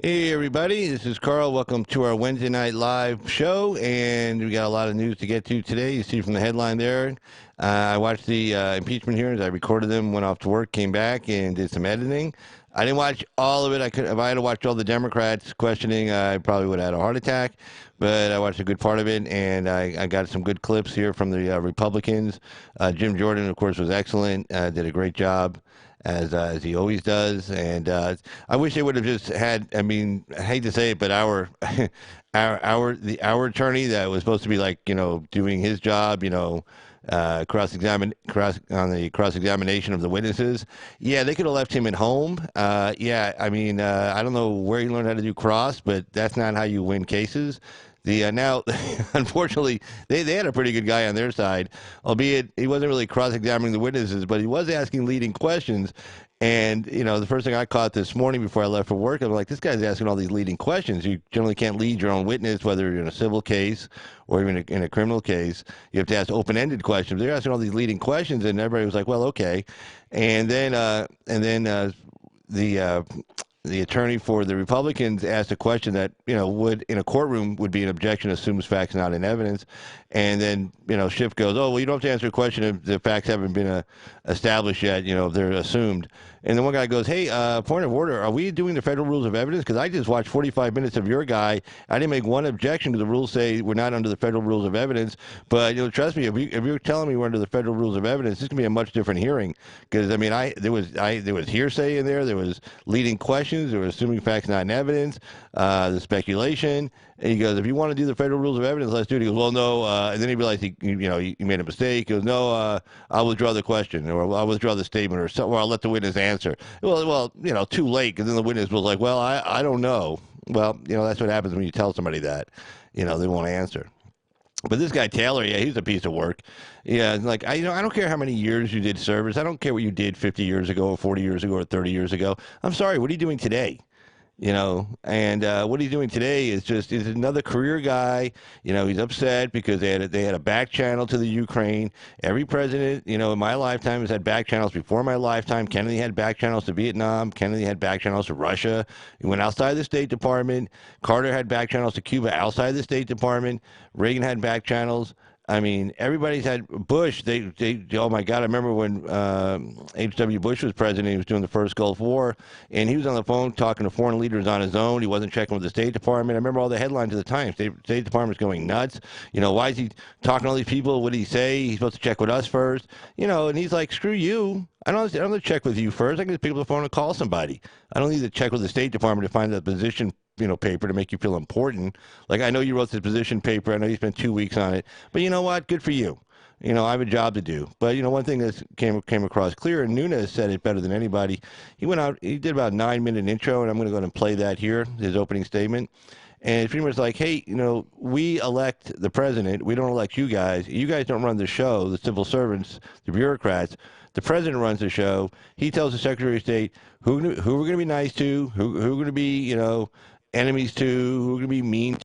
Hey everybody, this is Carl. Welcome to our Wednesday night live show, and we got a lot of news to get to today. You see from the headline there. I watched the impeachment hearings. I recorded them, went off to work, came back, and did some editing. I didn't watch all of it. If I had to watch all the Democrats questioning, I probably would have had a heart attack. But I watched a good part of it, and I got some good clips here from the Republicans. Jim Jordan, of course, was excellent. Did a great job as he always does. And I wish they would have just had. I mean, I hate to say it, but our attorney that was supposed to be like doing his job, cross the cross examination of the witnesses. Yeah, they could have left him at home. Yeah, I mean, I don't know where he learned how to do cross, but that's not how you win cases. The now, unfortunately, they had a pretty good guy on their side, albeit he wasn't really cross-examining the witnesses, but he was asking leading questions. And the first thing I caught this morning before I left for work, I'm like, this guy's asking all these leading questions. You generally can't lead your own witness, whether you're in a civil case or even in a criminal case. You have to ask open-ended questions. They're asking all these leading questions, and everybody was like, well, okay. And then the attorney for the Republicans asked a question that would in a courtroom would be an objection, assumes facts not in evidence, and then Schiff goes, oh well, you don't have to answer a question if the facts haven't been established yet, if they're assumed. And then one guy goes, hey, point of order, are we doing the federal rules of evidence? Because I just watched 45 minutes of your guy. I didn't make one objection to the rules say we're not under the federal rules of evidence. But trust me, if you're telling me we're under the federal rules of evidence, this can be a much different hearing. Because I mean, there was hearsay in there. There was leading questions. There was assuming facts not in evidence. The speculation. And he goes, if you want to do the federal rules of evidence, let's do it. He goes, well, no. And then he realized he made a mistake. He goes, no, I'll withdraw the question, or I'll withdraw the statement, or I'll let the witness answer. Well, too late. And then the witness was like, well, I don't know. Well, that's what happens when you tell somebody that, they won't answer. But this guy Taylor, yeah, he's a piece of work. Yeah, like I don't care how many years you did service. I don't care what you did 50 years ago, or 40 years ago, or 30 years ago. I'm sorry. What are you doing today? And what he's doing today is another career guy. He's upset because they had a back channel to the Ukraine. Every president, in my lifetime has had back channels. Before my lifetime, Kennedy had back channels to Vietnam. Kennedy had back channels to Russia. He went outside the State Department. Carter had back channels to Cuba outside the State Department. Reagan had back channels. I mean, everybody's had Bush. Oh my God! I remember when H.W. Bush was president. He was doing the first Gulf War, and he was on the phone talking to foreign leaders on his own. He wasn't checking with the State Department. I remember all the headlines at the time. State Department's going nuts. Why is he talking to all these people? What did he say? He's supposed to check with us first. And he's like, screw you. I don't have to check with you first. I can just pick up the phone and call somebody. I don't need to check with the State Department to find the position paper to make you feel important. Like, I know you wrote this position paper. I know you spent 2 weeks on it. But you know what? Good for you. I have a job to do. But, one thing that came across clear, and Nunes said it better than anybody. He went out, he did about a 9-minute intro, and I'm going to go ahead and play that here, his opening statement. And it's pretty much like, hey, we elect the president. We don't elect you guys. You guys don't run the show, the civil servants, the bureaucrats. The president runs the show. He tells the Secretary of State who we're going to be nice to, who we're going to be, enemies to, who are going to be mean to.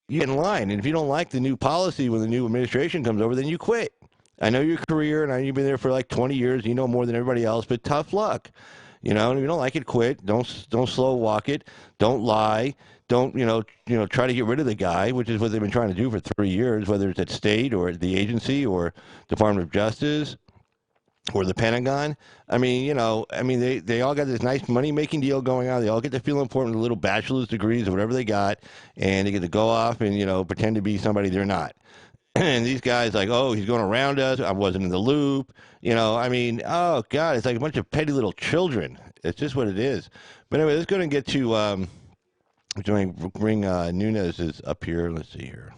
You get in line. And if you don't like the new policy when the new administration comes over, then you quit. I know your career, and I know you've been there for like 20 years. You know more than everybody else, but tough luck. And if you don't like it, quit. Don't slow walk it. Don't lie. Don't try to get rid of the guy, which is what they've been trying to do for 3 years, whether it's at state or at the agency or Department of Justice or the Pentagon. I mean, they all got this nice money-making deal going on. They all get to feel important with little bachelor's degrees or whatever they got, and they get to go off and, pretend to be somebody they're not. And these guys like, oh, he's going around us. I wasn't in the loop. Oh, God, it's like a bunch of petty little children. It's just what it is. But anyway, let's go and get to bring Nunes is up here. Let's see here.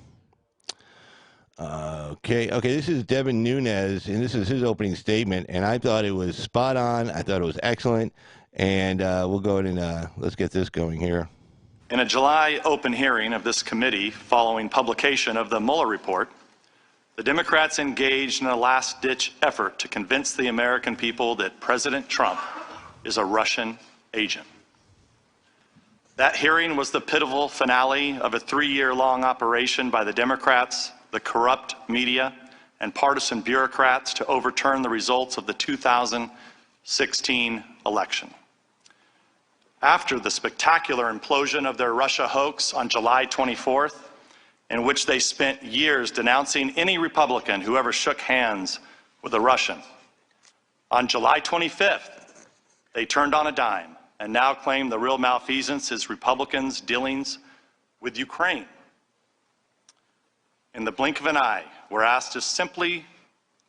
Okay, this is Devin Nunes, and this is his opening statement, and I thought it was spot on. I thought it was excellent, and we'll go ahead and let's get this going here. In a July open hearing of this committee following publication of the Mueller report, the Democrats engaged in a last-ditch effort to convince the American people that President Trump is a Russian agent. That hearing was the pivotal finale of a 3-year-long operation by the Democrats, the corrupt media, and partisan bureaucrats to overturn the results of the 2016 election. After the spectacular implosion of their Russia hoax on July 24th, in which they spent years denouncing any Republican who ever shook hands with a Russian, on July 25th, they turned on a dime and now claim the real malfeasance is Republicans' dealings with Ukraine. In the blink of an eye, we're asked to simply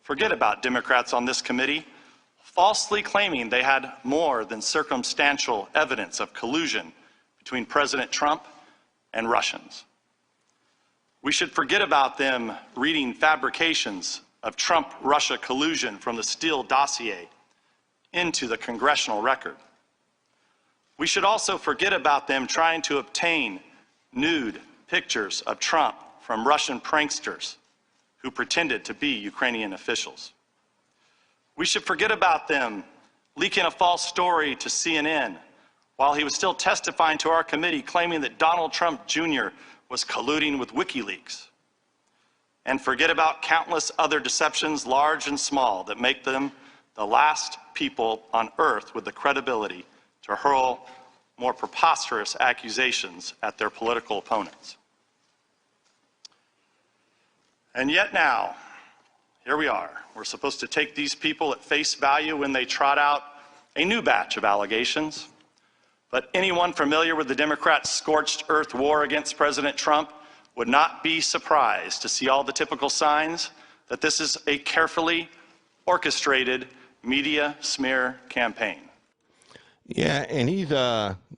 forget about Democrats on this committee, falsely claiming they had more than circumstantial evidence of collusion between President Trump and Russians. We should forget about them reading fabrications of Trump-Russia collusion from the Steele dossier into the congressional record. We should also forget about them trying to obtain nude pictures of Trump from Russian pranksters who pretended to be Ukrainian officials. We should forget about them leaking a false story to CNN while he was still testifying to our committee, claiming that Donald Trump Jr. was colluding with WikiLeaks. And forget about countless other deceptions, large and small, that make them the last people on earth with the credibility to hurl more preposterous accusations at their political opponents. And yet now, here we are. We're supposed to take these people at face value when they trot out a new batch of allegations. But anyone familiar with the Democrats' scorched earth war against President Trump would not be surprised to see all the typical signs that this is a carefully orchestrated media smear campaign. Yeah, and he's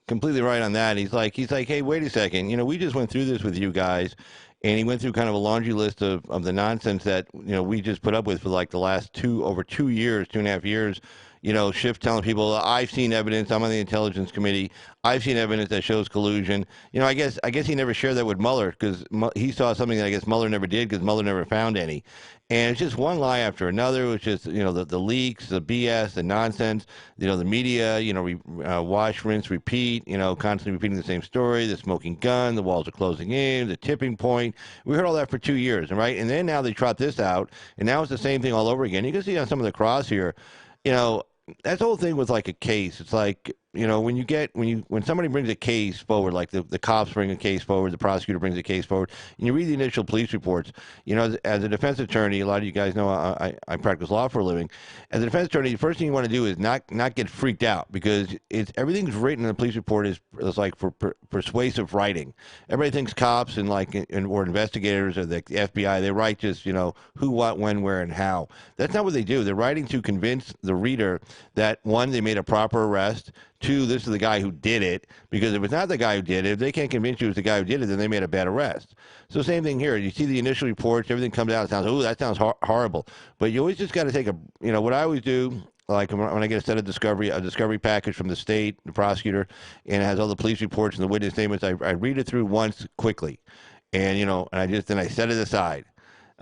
completely right on that. He's like, hey, wait a second. You know, we just went through this with you guys, and he went through kind of a laundry list of the nonsense that, you know, we just put up with for like the last over 2 years, 2.5 years. You know, Schiff telling people, I've seen evidence. I'm on the Intelligence Committee. I've seen evidence that shows collusion. You know, I guess he never shared that with Mueller because he saw something that I guess Mueller never did because Mueller never found any. And it's just one lie after another. It was just, you know, the leaks, the BS, the nonsense, you know, the media, you know, wash, rinse, repeat, you know, constantly repeating the same story, the smoking gun, the walls are closing in, the tipping point. We heard all that for 2 years, right? And then now they trot this out, and now it's the same thing all over again. You can see on some of the cross here, you know, that's the whole thing with like a case. It's like, you know, when somebody brings a case forward, like the cops bring a case forward, the prosecutor brings a case forward, and you read the initial police reports, you know, as a defense attorney, a lot of you guys know I practice law for a living. As a defense attorney, the first thing you want to do is not get freaked out because everything's written in the police report is like for persuasive writing. Everybody thinks cops and or investigators or the FBI, they write just, you know, who, what, when, where, and how. That's not what they do. They're writing to convince the reader that, one, they made a proper arrest. 2, this is the guy who did it, because if it's not the guy who did it, if they can't convince you it's the guy who did it, then they made a bad arrest. So same thing here. You see the initial reports, everything comes out, it sounds, that sounds horrible. But you always just got to take you know, what I always do, like when I get a discovery package from the state, the prosecutor, and it has all the police reports and the witness statements, I read it through once quickly. And, you know, and then I set it aside.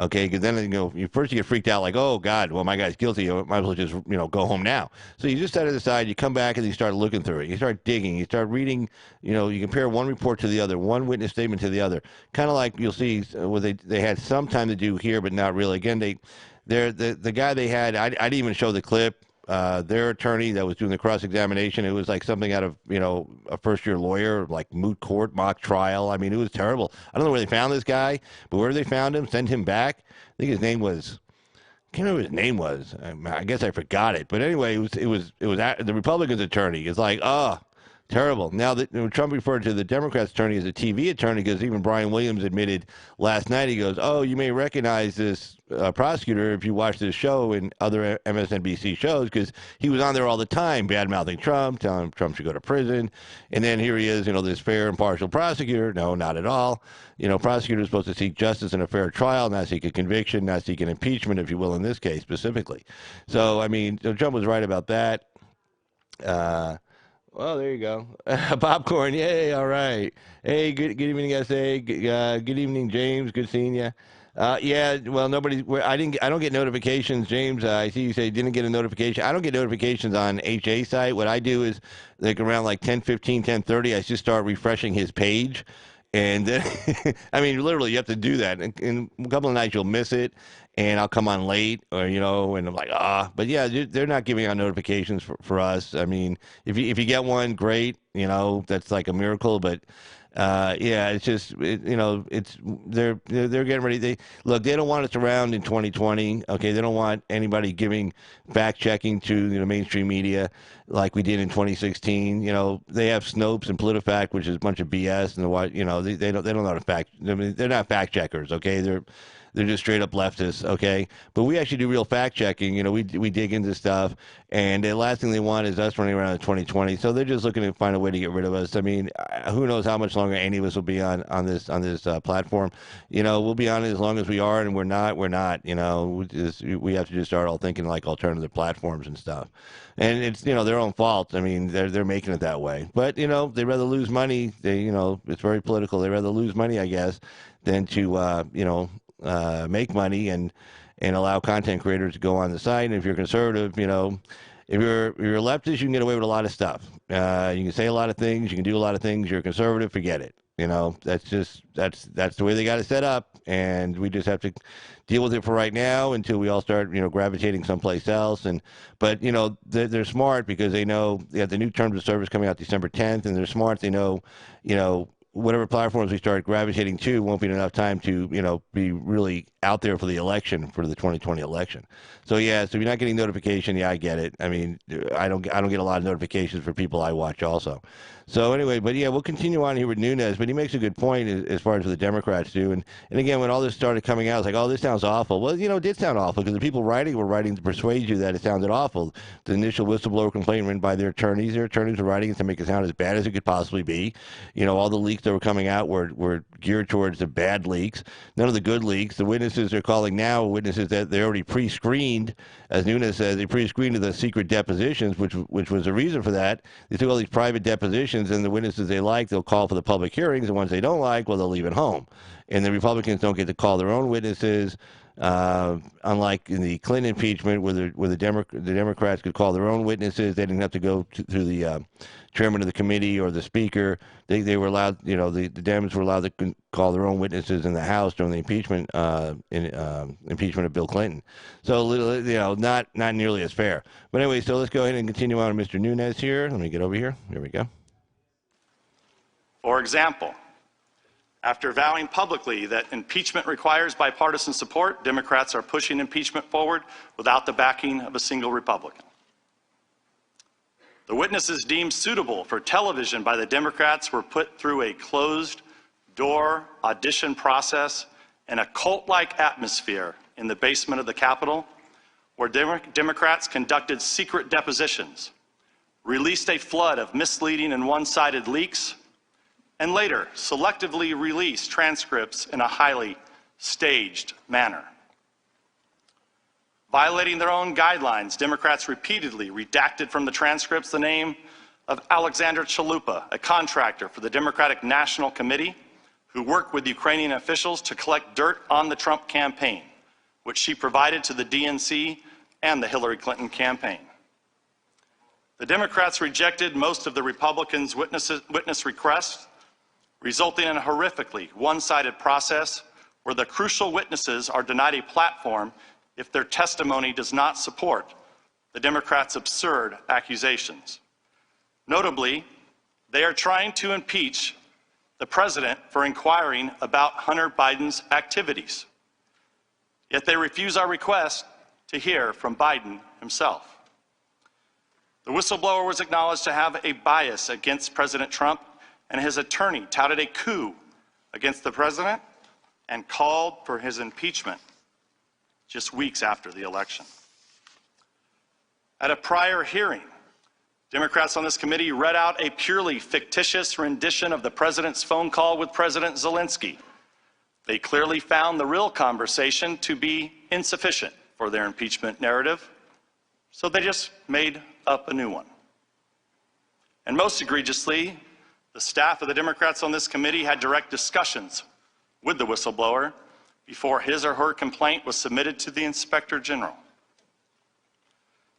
Okay, because then, you know, you get freaked out like, oh, God, well, my guy's guilty. I might as well just, you know, go home now. So you just set it aside. You come back and you start looking through it. You start digging. You start reading. You know, you compare one report to the other, one witness statement to the other. Kind of like you'll see what they had some time to do here, but not really. Again, the guy they had, I didn't even show the clip. Their attorney that was doing the cross-examination, it was like something out of, you know, a first-year lawyer, like moot court, mock trial. I mean, it was terrible. I don't know where they found this guy, but where they found him, sent him back. I think his name was, I can't remember what his name was. I guess I forgot it. But anyway, it was the Republicans' attorney. It's like, oh, terrible. Now, Trump referred to the Democrats' attorney as a TV attorney because even Brian Williams admitted last night, he goes, oh, you may recognize this prosecutor if you watch this show and other MSNBC shows because he was on there all the time, bad-mouthing Trump, telling him Trump should go to prison. And then here he is, you know, this fair, impartial prosecutor. No, not at all. You know, prosecutors are supposed to seek justice in a fair trial, not seek a conviction, not seek an impeachment, if you will, in this case specifically. So, I mean, so Trump was right about that. Well, there you go. Popcorn. Yay. All right. Hey, good evening, SA. Good evening, James. Good seeing you. Yeah, well, I don't get notifications, James. I see you say didn't get a notification. I don't get notifications on HA site. What I do is like around like 10:15, 10:30, I just start refreshing his page. And then, I mean, literally, you have to do that. In a couple of nights, you'll miss it. and I'll come on late, or and I'm like, but yeah, they're not giving out notifications for us. I mean, if you get one, great, that's like a miracle, but yeah, it's just it's they're getting ready. They don't want us around in 2020. Okay, they don't want anybody giving fact checking to mainstream media like we did in 2016. They have Snopes and PolitiFact, which is a bunch of BS, and they don't know how to fact. I mean, they're not fact checkers. Okay, they're just straight up leftists, okay? But we actually do real fact checking. We dig into stuff, and the last thing they want is us running around in 2020. So they're just looking to find a way to get rid of us. I mean, who knows how much longer any of us will be on this platform? We'll be on it as long as we are, and we're not. We're not. We have to just start all thinking like alternative platforms and stuff. And it's their own fault. I mean, they're making it that way. But they'd rather lose money. It's very political. They'd rather lose money, I guess, than to make money and allow content creators to go on the site. And if you're conservative, if you're a leftist, you can get away with a lot of stuff. You can say a lot of things. You can do a lot of things. You're a conservative, forget it. That's the way they got it set up, and we just have to deal with it for right now until we all start gravitating someplace else. But they're smart because they know they have the new terms of service coming out December 10th, and they're smart. They know whatever platforms we start gravitating to won't be enough time to be really out there for the election, for the 2020 election. So yeah, so if you're not getting notification, yeah, I get it. I mean, I don't get a lot of notifications for people I watch also. So anyway, but yeah, we'll continue on here with Nunes, but he makes a good point as far as what the Democrats do. And again, when all this started coming out, it's like, oh, this sounds awful. Well, it did sound awful because the people writing were writing to persuade you that it sounded awful. The initial whistleblower complaint written by their attorneys were writing it to make it sound as bad as it could possibly be. All the leaks that were coming out were geared towards the bad leaks, none of the good leaks. The witnesses they're calling now witnesses that they already pre-screened, as Nunes says, they pre-screened to the secret depositions, which was the reason for that. They took all these private depositions, and the witnesses they like, they'll call for the public hearings. The ones they don't like, well, they'll leave it home. And the Republicans don't get to call their own witnesses. Unlike in the Clinton impeachment, where the Democrats could call their own witnesses, they didn't have to go through the chairman of the committee or the speaker. They were allowed, the Dems were allowed to call their own witnesses in the House during the impeachment impeachment of Bill Clinton. So not nearly as fair. But anyway, so let's go ahead and continue on with Mr. Nunes here. Let me get over here. Here we go. For example, after vowing publicly that impeachment requires bipartisan support, Democrats are pushing impeachment forward without the backing of a single Republican. The witnesses deemed suitable for television by the Democrats were put through a closed-door audition process in a cult-like atmosphere in the basement of the Capitol, where Democrats conducted secret depositions, released a flood of misleading and one-sided leaks, and later selectively released transcripts in a highly staged manner. Violating their own guidelines, Democrats repeatedly redacted from the transcripts the name of Alexander Chalupa, a contractor for the Democratic National Committee who worked with Ukrainian officials to collect dirt on the Trump campaign, which she provided to the DNC and the Hillary Clinton campaign. The Democrats rejected most of the Republicans' witness requests, resulting in a horrifically one-sided process where the crucial witnesses are denied a platform if their testimony does not support the Democrats' absurd accusations. Notably, they are trying to impeach the president for inquiring about Hunter Biden's activities. Yet they refuse our request to hear from Biden himself. The whistleblower was acknowledged to have a bias against President Trump, and his attorney touted a coup against the president and called for his impeachment just weeks after the election. At a prior hearing, Democrats on this committee read out a purely fictitious rendition of the president's phone call with President Zelensky. They clearly found the real conversation to be insufficient for their impeachment narrative, so they just made up a new one. And most egregiously, the staff of the Democrats on this committee had direct discussions with the whistleblower before his or her complaint was submitted to the Inspector General.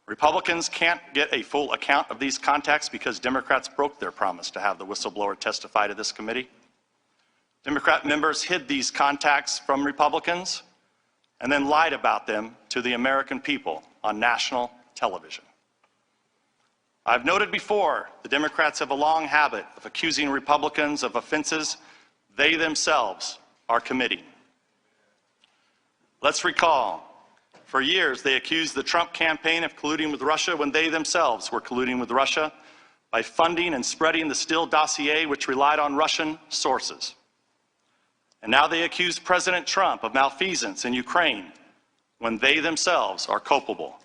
Republicans can't get a full account of these contacts because Democrats broke their promise to have the whistleblower testify to this committee. Democrat members hid these contacts from Republicans, and then lied about them to the American people on national television. I've noted before, the Democrats have a long habit of accusing Republicans of offenses they themselves are committing. Let's recall, for years they accused the Trump campaign of colluding with Russia when they themselves were colluding with Russia by funding and spreading the Steele dossier, which relied on Russian sources. And now they accuse President Trump of malfeasance in Ukraine when they themselves are culpable.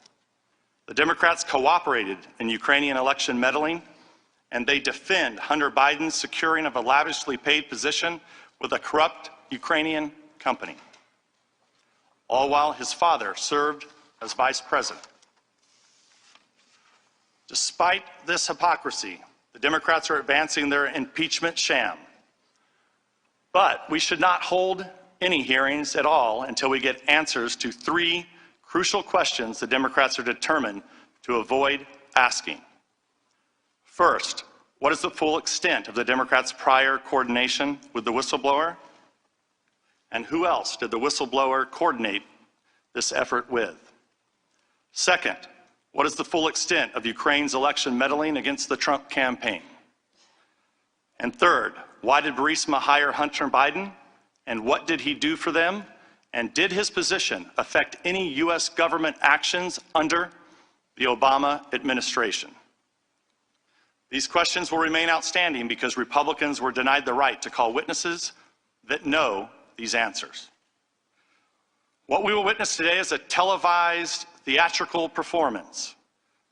The Democrats cooperated in Ukrainian election meddling, and they defend Hunter Biden's securing of a lavishly paid position with a corrupt Ukrainian company, all while his father served as vice president. Despite this hypocrisy, the Democrats are advancing their impeachment sham. But we should not hold any hearings at all until we get answers to three crucial questions the Democrats are determined to avoid asking. First, what is the full extent of the Democrats' prior coordination with the whistleblower? And who else did the whistleblower coordinate this effort with? Second, what is the full extent of Ukraine's election meddling against the Trump campaign? And third, why did Burisma hire Hunter Biden? And what did he do for them? And did his position affect any U.S. government actions under the Obama administration? These questions will remain outstanding because Republicans were denied the right to call witnesses that know these answers. What we will witness today is a televised theatrical performance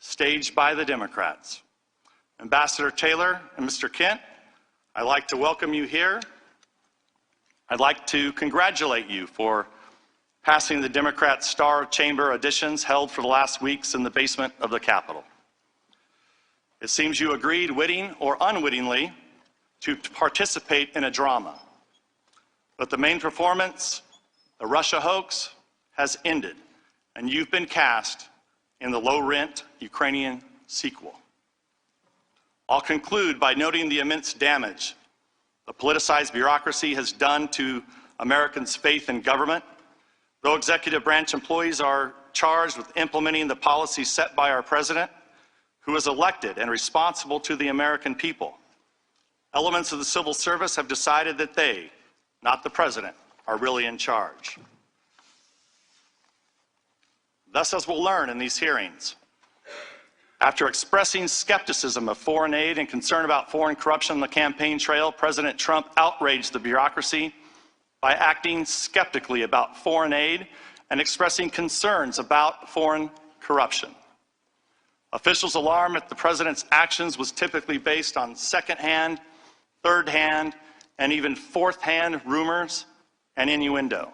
staged by the Democrats. Ambassador Taylor and Mr. Kent, I'd like to welcome you here. I'd like to congratulate you for passing the Democrat Star Chamber auditions held for the last weeks in the basement of the Capitol. It seems you agreed, witting or unwittingly, to participate in a drama. But the main performance, the Russia hoax, has ended, and you've been cast in the low-rent Ukrainian sequel. I'll conclude by noting the immense damage the politicized bureaucracy has done to Americans' faith in government. Though executive branch employees are charged with implementing the policies set by our president, who is elected and responsible to the American people, elements of the civil service have decided that they, not the president, are really in charge. Thus, as we'll learn in these hearings, after expressing skepticism of foreign aid and concern about foreign corruption on the campaign trail, President Trump outraged the bureaucracy by acting skeptically about foreign aid and expressing concerns about foreign corruption. Officials' alarm at the president's actions was typically based on second-hand, third-hand, and even fourth-hand rumors and innuendo.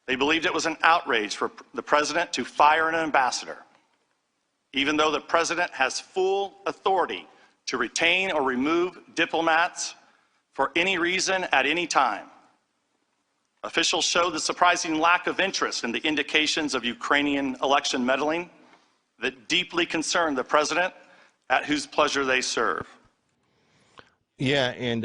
They believed it was an outrage for the president to fire an ambassador, even though the president has full authority to retain or remove diplomats for any reason at any time. Officials showed the surprising lack of interest in the indications of Ukrainian election meddling that deeply concerned the president, at whose pleasure they serve. Yeah, and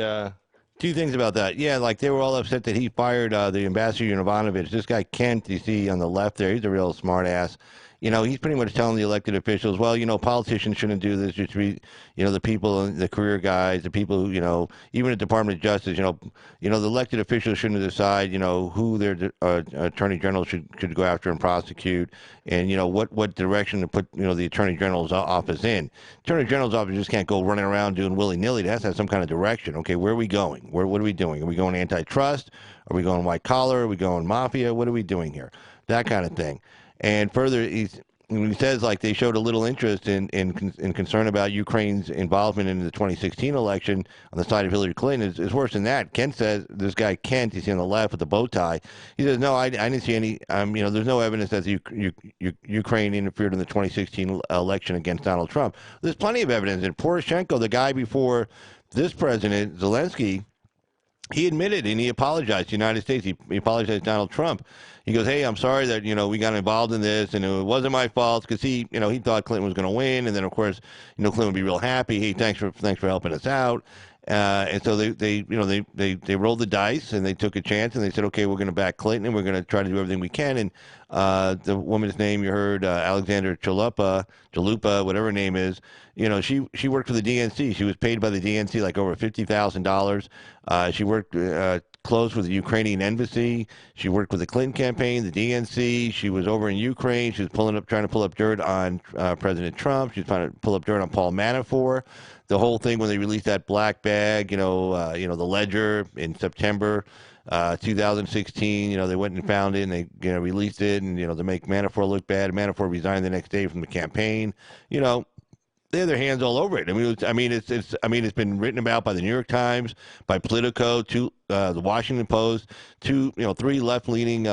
two things about that. Yeah, like they were all upset that he fired the ambassador Yovanovitch. This guy Kent, you see on the left there, he's a real smart ass. You know, he's pretty much telling the elected officials, well, you know, politicians shouldn't do this. Just be, you know, the people, the career guys, the people who, you know, even the Department of Justice, you know, the elected officials shouldn't decide, you know, who their attorney general should go after and prosecute, and you know what direction to put, you know, the attorney general's office in. Attorney general's office just can't go running around doing willy nilly. It has to have some kind of direction. Okay, where are we going? What are we doing? Are we going antitrust? Are we going white collar? Are we going mafia? What are we doing here? That kind of thing. And further, he says like they showed a little interest in concern about Ukraine's involvement in the 2016 election on the side of Hillary Clinton. It's worse than that. Kent says, this guy Kent, you see on the left with the bow tie, he says, no, I didn't see any, you know, there's no evidence that Ukraine interfered in the 2016 election against Donald Trump. There's plenty of evidence. And Poroshenko, the guy before this president, Zelensky, he admitted and he apologized to the United States. He apologized to Donald Trump. He goes, hey, I'm sorry that, you know, we got involved in this and it wasn't my fault, because he, you know, he thought Clinton was going to win. And then, of course, you know, Clinton would be real happy. Hey, thanks for helping us out. And so they rolled the dice and they took a chance and they said, okay, we're going to back Clinton and we're going to try to do everything we can. And the woman's name you heard, Alexandra Chalupa, whatever her name is, she worked for the DNC. She was paid by the DNC like over $50,000. She worked close with the Ukrainian embassy. She worked with the Clinton campaign, the DNC. She was over in Ukraine. She was trying to pull up dirt on President Trump. She was trying to pull up dirt on Paul Manafort. The whole thing when they released that black bag, the ledger in September 2016, they went and found it and they, released it and, to make Manafort look bad. Manafort resigned the next day from the campaign. They have their hands all over it. It's been written about by the New York Times, by Politico, the Washington Post, three left-leaning,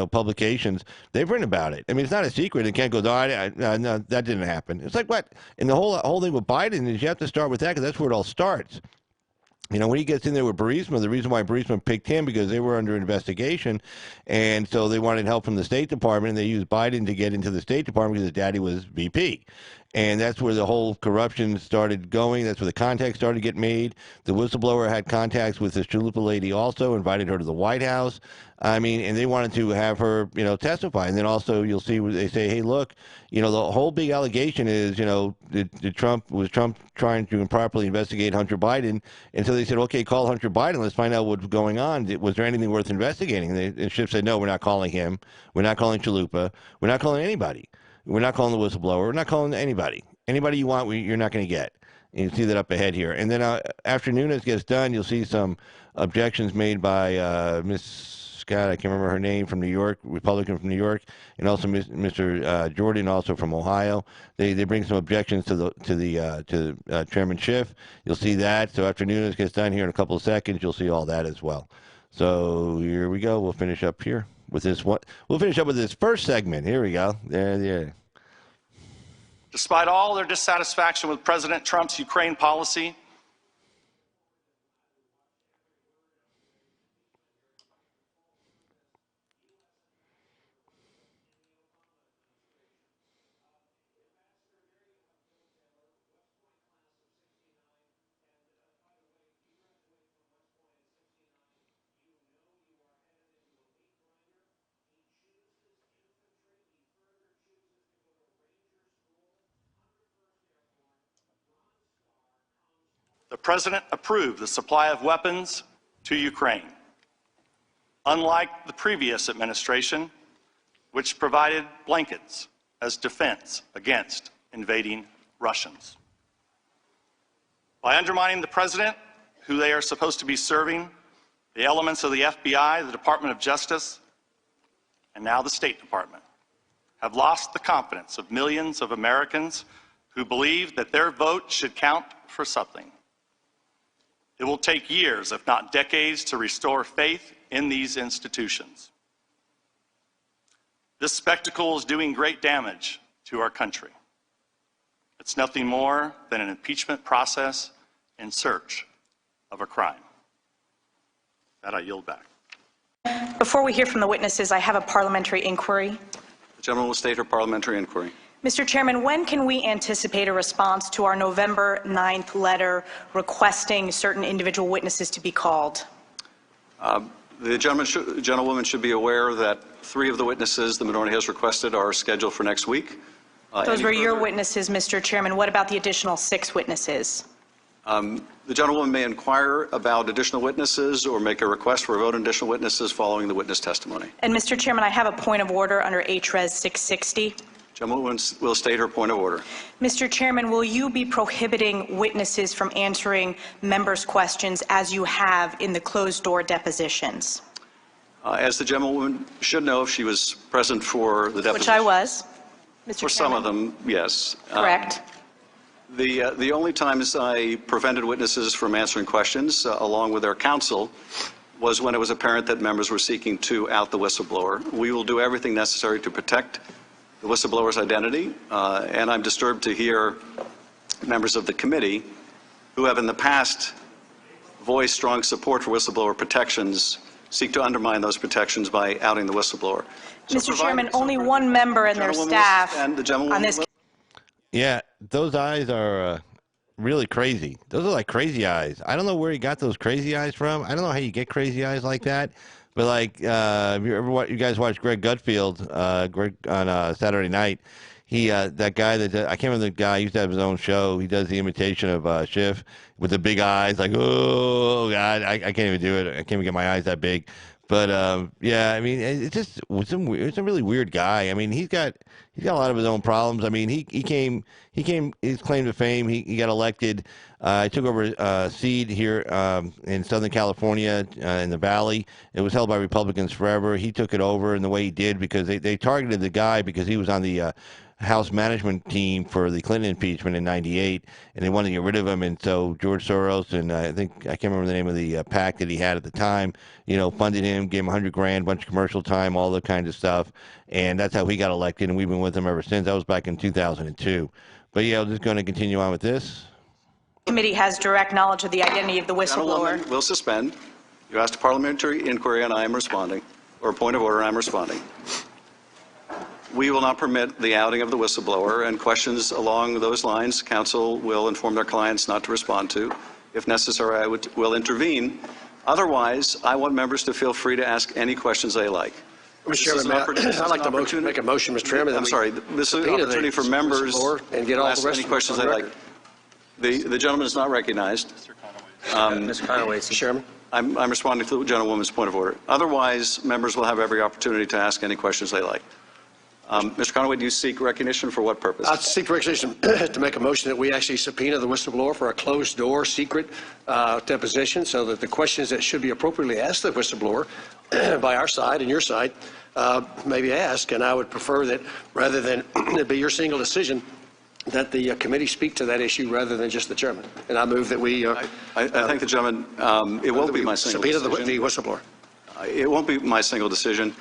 publications. They've written about it. It's not a secret. It can't go, no, that didn't happen. It's like what? And the whole thing with Biden is you have to start with that because that's where it all starts. When he gets in there with Burisma, the reason why Burisma picked him because they were under investigation, and so they wanted help from the State Department, and they used Biden to get into the State Department because his daddy was VP. And that's where the whole corruption started going. That's where the contacts started to get made. The whistleblower had contacts with this Chalupa lady also, invited her to the White House. And they wanted to have her, testify. And then also you'll see where they say, hey, look, the whole big allegation is, did Trump trying to improperly investigate Hunter Biden? And so they said, okay, call Hunter Biden. Let's find out what's going on. Was there anything worth investigating? And Schiff said, no, we're not calling him. We're not calling Chalupa. We're not calling anybody. We're not calling the whistleblower. We're not calling anybody. Anybody you want, you're not going to get. And you see that up ahead here. And then after Nunes gets done, you'll see some objections made by Miss Scott, I can't remember her name, from New York, Republican from New York, and also Mr. Jordan, also from Ohio. They bring some objections to Chairman Schiff. You'll see that. So after Nunes gets done here in a couple of seconds, you'll see all that as well. So here we go. We'll finish up here with this one. We'll finish up with this first segment. Here we go. There. Despite all their dissatisfaction with President Trump's Ukraine policy, the President approved the supply of weapons to Ukraine, unlike the previous administration, which provided blankets as defense against invading Russians. By undermining the President, who they are supposed to be serving, the elements of the FBI, the Department of Justice, and now the State Department have lost the confidence of millions of Americans who believe that their vote should count for something. It will take years, if not decades, to restore faith in these institutions. This spectacle is doing great damage to our country. It's nothing more than an impeachment process in search of a crime. That I yield back. Before we hear from the witnesses, I have a parliamentary inquiry. The gentleman will state her parliamentary inquiry. Mr. Chairman, when can we anticipate a response to our November 9th letter requesting certain individual witnesses to be called? The gentlewoman should be aware that 3 of the witnesses the minority has requested are scheduled for next week. Those were your witnesses, Mr. Chairman. What about the additional 6 witnesses? The gentlewoman may inquire about additional witnesses or make a request for a vote on additional witnesses following the witness testimony. And Mr. Chairman, I have a point of order under HRES 660. Gentlewoman will state her point of order. Mr. Chairman, will you be prohibiting witnesses from answering members' questions as you have in the closed-door depositions? As the gentlewoman should know if she was present for the deposition. Which I was, Mr. For Chairman. some of them, yes. Correct. The only times I prevented witnesses from answering questions, along with their counsel, was when it was apparent that members were seeking to out the whistleblower. We will do everything necessary to protect the whistleblower's identity, and I'm disturbed to hear members of the committee who have in the past voiced strong support for whistleblower protections seek to undermine those protections by outing the whistleblower. Mr. Chairman, only one member and their staff on this. Yeah, those eyes are really crazy. Those are like crazy eyes. I don't know where he got those crazy eyes from. I don't know how you get crazy eyes like that. But like, if you ever you guys watch Greg Gutfield, Greg on Saturday night, he that guy that I can't remember the guy. He used to have his own show. He does the imitation of Schiff with the big eyes, like oh god, I can't even do it. I can't even get my eyes that big. But yeah, I mean, it's just it's a really weird guy. I mean, he's got a lot of his own problems. I mean, he came his claim to fame. He got elected. He took over seed here in Southern California in the Valley. It was held by Republicans forever. He took it over in the way he did because they targeted the guy because he was on the House management team for the Clinton impeachment in '98, and they wanted to get rid of him. And so George Soros and I can't remember the name of the PAC that he had at the time, funded him, gave him $100,000, bunch of commercial time, all that kind of stuff, and that's how he got elected. And we've been with him ever since. That was back in 2002. But yeah, I'm just going to continue on with this. Committee has direct knowledge of the identity of the whistleblower. Gentlewoman will suspend. You asked a parliamentary inquiry, and I am responding, or a point of order, and I'm responding. We will not permit the outing of the whistleblower, and questions along those lines, counsel will inform their clients not to respond to. If necessary, I will intervene. Otherwise, I want members to feel free to ask any questions they like. Mr. Chairman, I'd like to make a motion, Mr. Chairman. I'm sorry. This is an opportunity for members and get to all ask the rest any questions they like. The gentleman is not recognized. Mr. Conaway, Mr. Chairman. I'm responding to the gentlewoman's point of order. Otherwise, members will have every opportunity to ask any questions they like. Mr. Conaway, do you seek recognition for what purpose? I seek recognition to make a motion that we actually subpoena the whistleblower for a closed-door, secret deposition, so that the questions that should be appropriately asked the whistleblower by our side and your side may be asked. And I would prefer that rather than it be your single decision, that the committee speak to that issue rather than just the chairman. And I move that we. I thank the gentleman. It won't be my single decision. Subpoena the whistleblower. It won't be my single decision.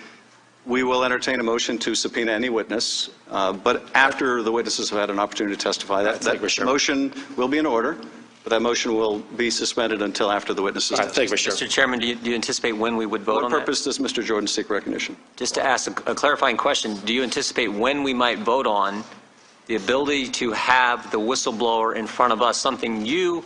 We will entertain a motion to subpoena any witness, but after the witnesses have had an opportunity to testify. That motion will be in order, but that motion will be suspended until after the witnesses testify. Mr. Chairman, do you anticipate when we would vote on that? What purpose does Mr. Jordan seek recognition? Just to ask a clarifying question, do you anticipate when we might vote on the ability to have the whistleblower in front of us, something you,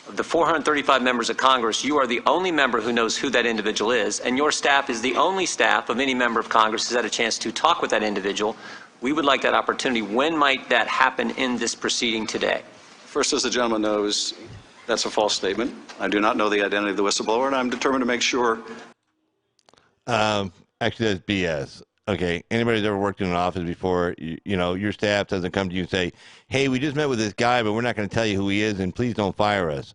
of the 435 members of Congress, you are the only member who knows who that individual is, and your staff is the only staff of any member of Congress who's had a chance to talk with that individual. We would like that opportunity. When might that happen in this proceeding today? First, as the gentleman knows, that's a false statement. I do not know the identity of the whistleblower, and I'm determined to make sure. Actually, that's BS. Okay, anybody who's ever worked in an office before, your staff doesn't come to you and say, hey, we just met with this guy, but we're not going to tell you who he is, and please don't fire us.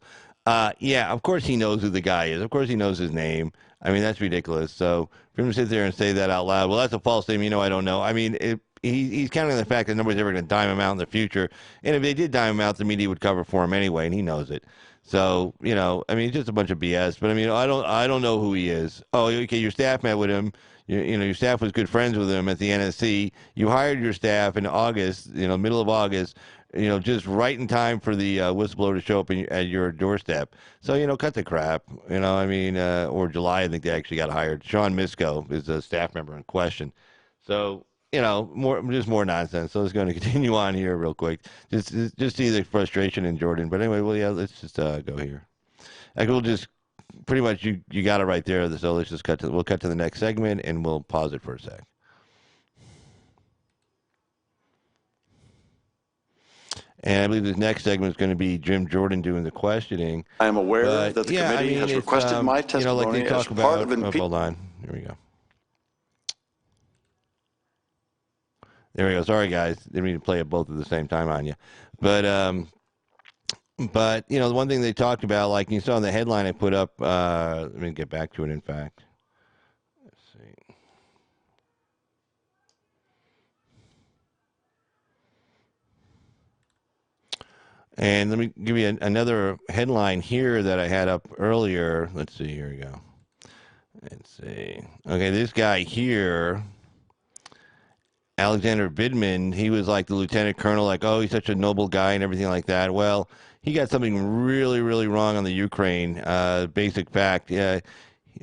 Yeah, of course he knows who the guy is. Of course he knows his name. I mean, that's ridiculous. So for him to sit there and say that out loud, well, that's a false statement. I don't know. I mean, he's counting on the fact that nobody's ever going to dime him out in the future. And if they did dime him out, the media would cover for him anyway, and he knows it. So, I mean, it's just a bunch of BS. But, I mean, I don't know who he is. Oh, okay, your staff met with him. Your staff was good friends with him at the NSC. You hired your staff in August, middle of August, just right in time for the whistleblower to show up at your doorstep. So, cut the crap, or July, I think they actually got hired. Sean Misko is a staff member in question. So, more nonsense. So it's going to continue on here real quick. Just see the frustration in Jordan. But anyway, well, yeah, let's just go here. We'll just pretty much you got it right there. So let's just we'll cut to the next segment and we'll pause it for a sec. And I believe this next segment is going to be Jim Jordan doing the questioning. I am aware that the committee has requested my testimony like they talk as about, part of impeachment. Hold on. Here we go. There we go. Sorry, guys. Didn't mean to play it both at the same time on you. But the one thing they talked about, like you saw in the headline I put up, let me get back to it, in fact. Let's see. And let me give you another headline here that I had up earlier. Let's see. Here we go. Let's see. Okay, this guy here, Alexander Vindman, he was like the lieutenant colonel, like, oh, he's such a noble guy and everything like that. Well, he got something really, really wrong on the Ukraine. Basic fact.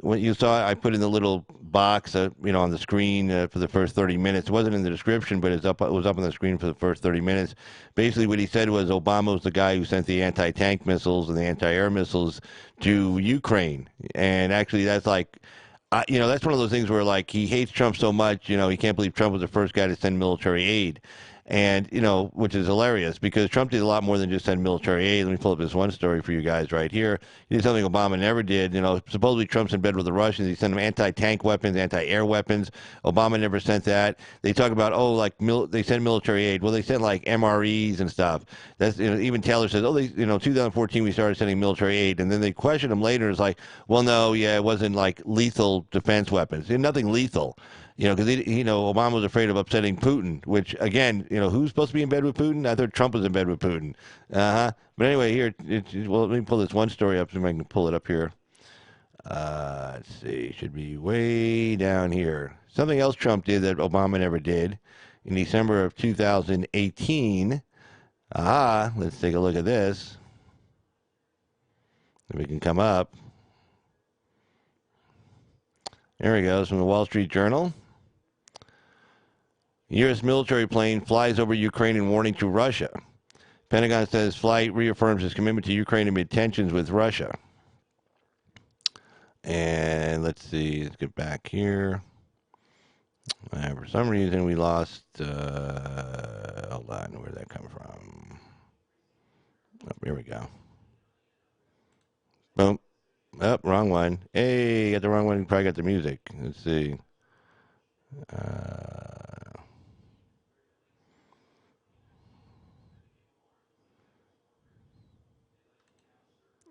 What you saw, I put in the little box, on the screen for the first 30 minutes. It wasn't in the description, but it was up on the screen for the first 30 minutes. Basically, what he said was Obama was the guy who sent the anti-tank missiles and the anti-air missiles to Ukraine. And actually, that's like, that's one of those things where, like, he hates Trump so much, he can't believe Trump was the first guy to send military aid. And, which is hilarious because Trump did a lot more than just send military aid. Let me pull up this one story for you guys right here. He did something Obama never did. Supposedly Trump's in bed with the Russians. He sent them anti-tank weapons, anti-air weapons. Obama never sent that. They talk about, they send military aid. Well, they sent, like, MREs and stuff. That's, even Taylor says, 2014 we started sending military aid. And then they question him later. It's like, well, no, yeah, it wasn't, like, lethal defense weapons. Nothing lethal. Because Obama was afraid of upsetting Putin, which, again, who's supposed to be in bed with Putin? I thought Trump was in bed with Putin. But anyway, here, let me pull this one story up, see if I can pull it up here. Let's see, it should be way down here. Something else Trump did that Obama never did in December of 2018. Let's take a look at this. If we can come up. There he goes, from the Wall Street Journal. U.S. military plane flies over Ukraine in warning to Russia. Pentagon says flight reaffirms its commitment to Ukraine amid tensions with Russia. And let's see, let's get back here. For some reason, we lost. Hold on, where did that come from? Oh, here we go. Boom. Oh, wrong one. Hey, got the wrong one. Probably got the music. Let's see.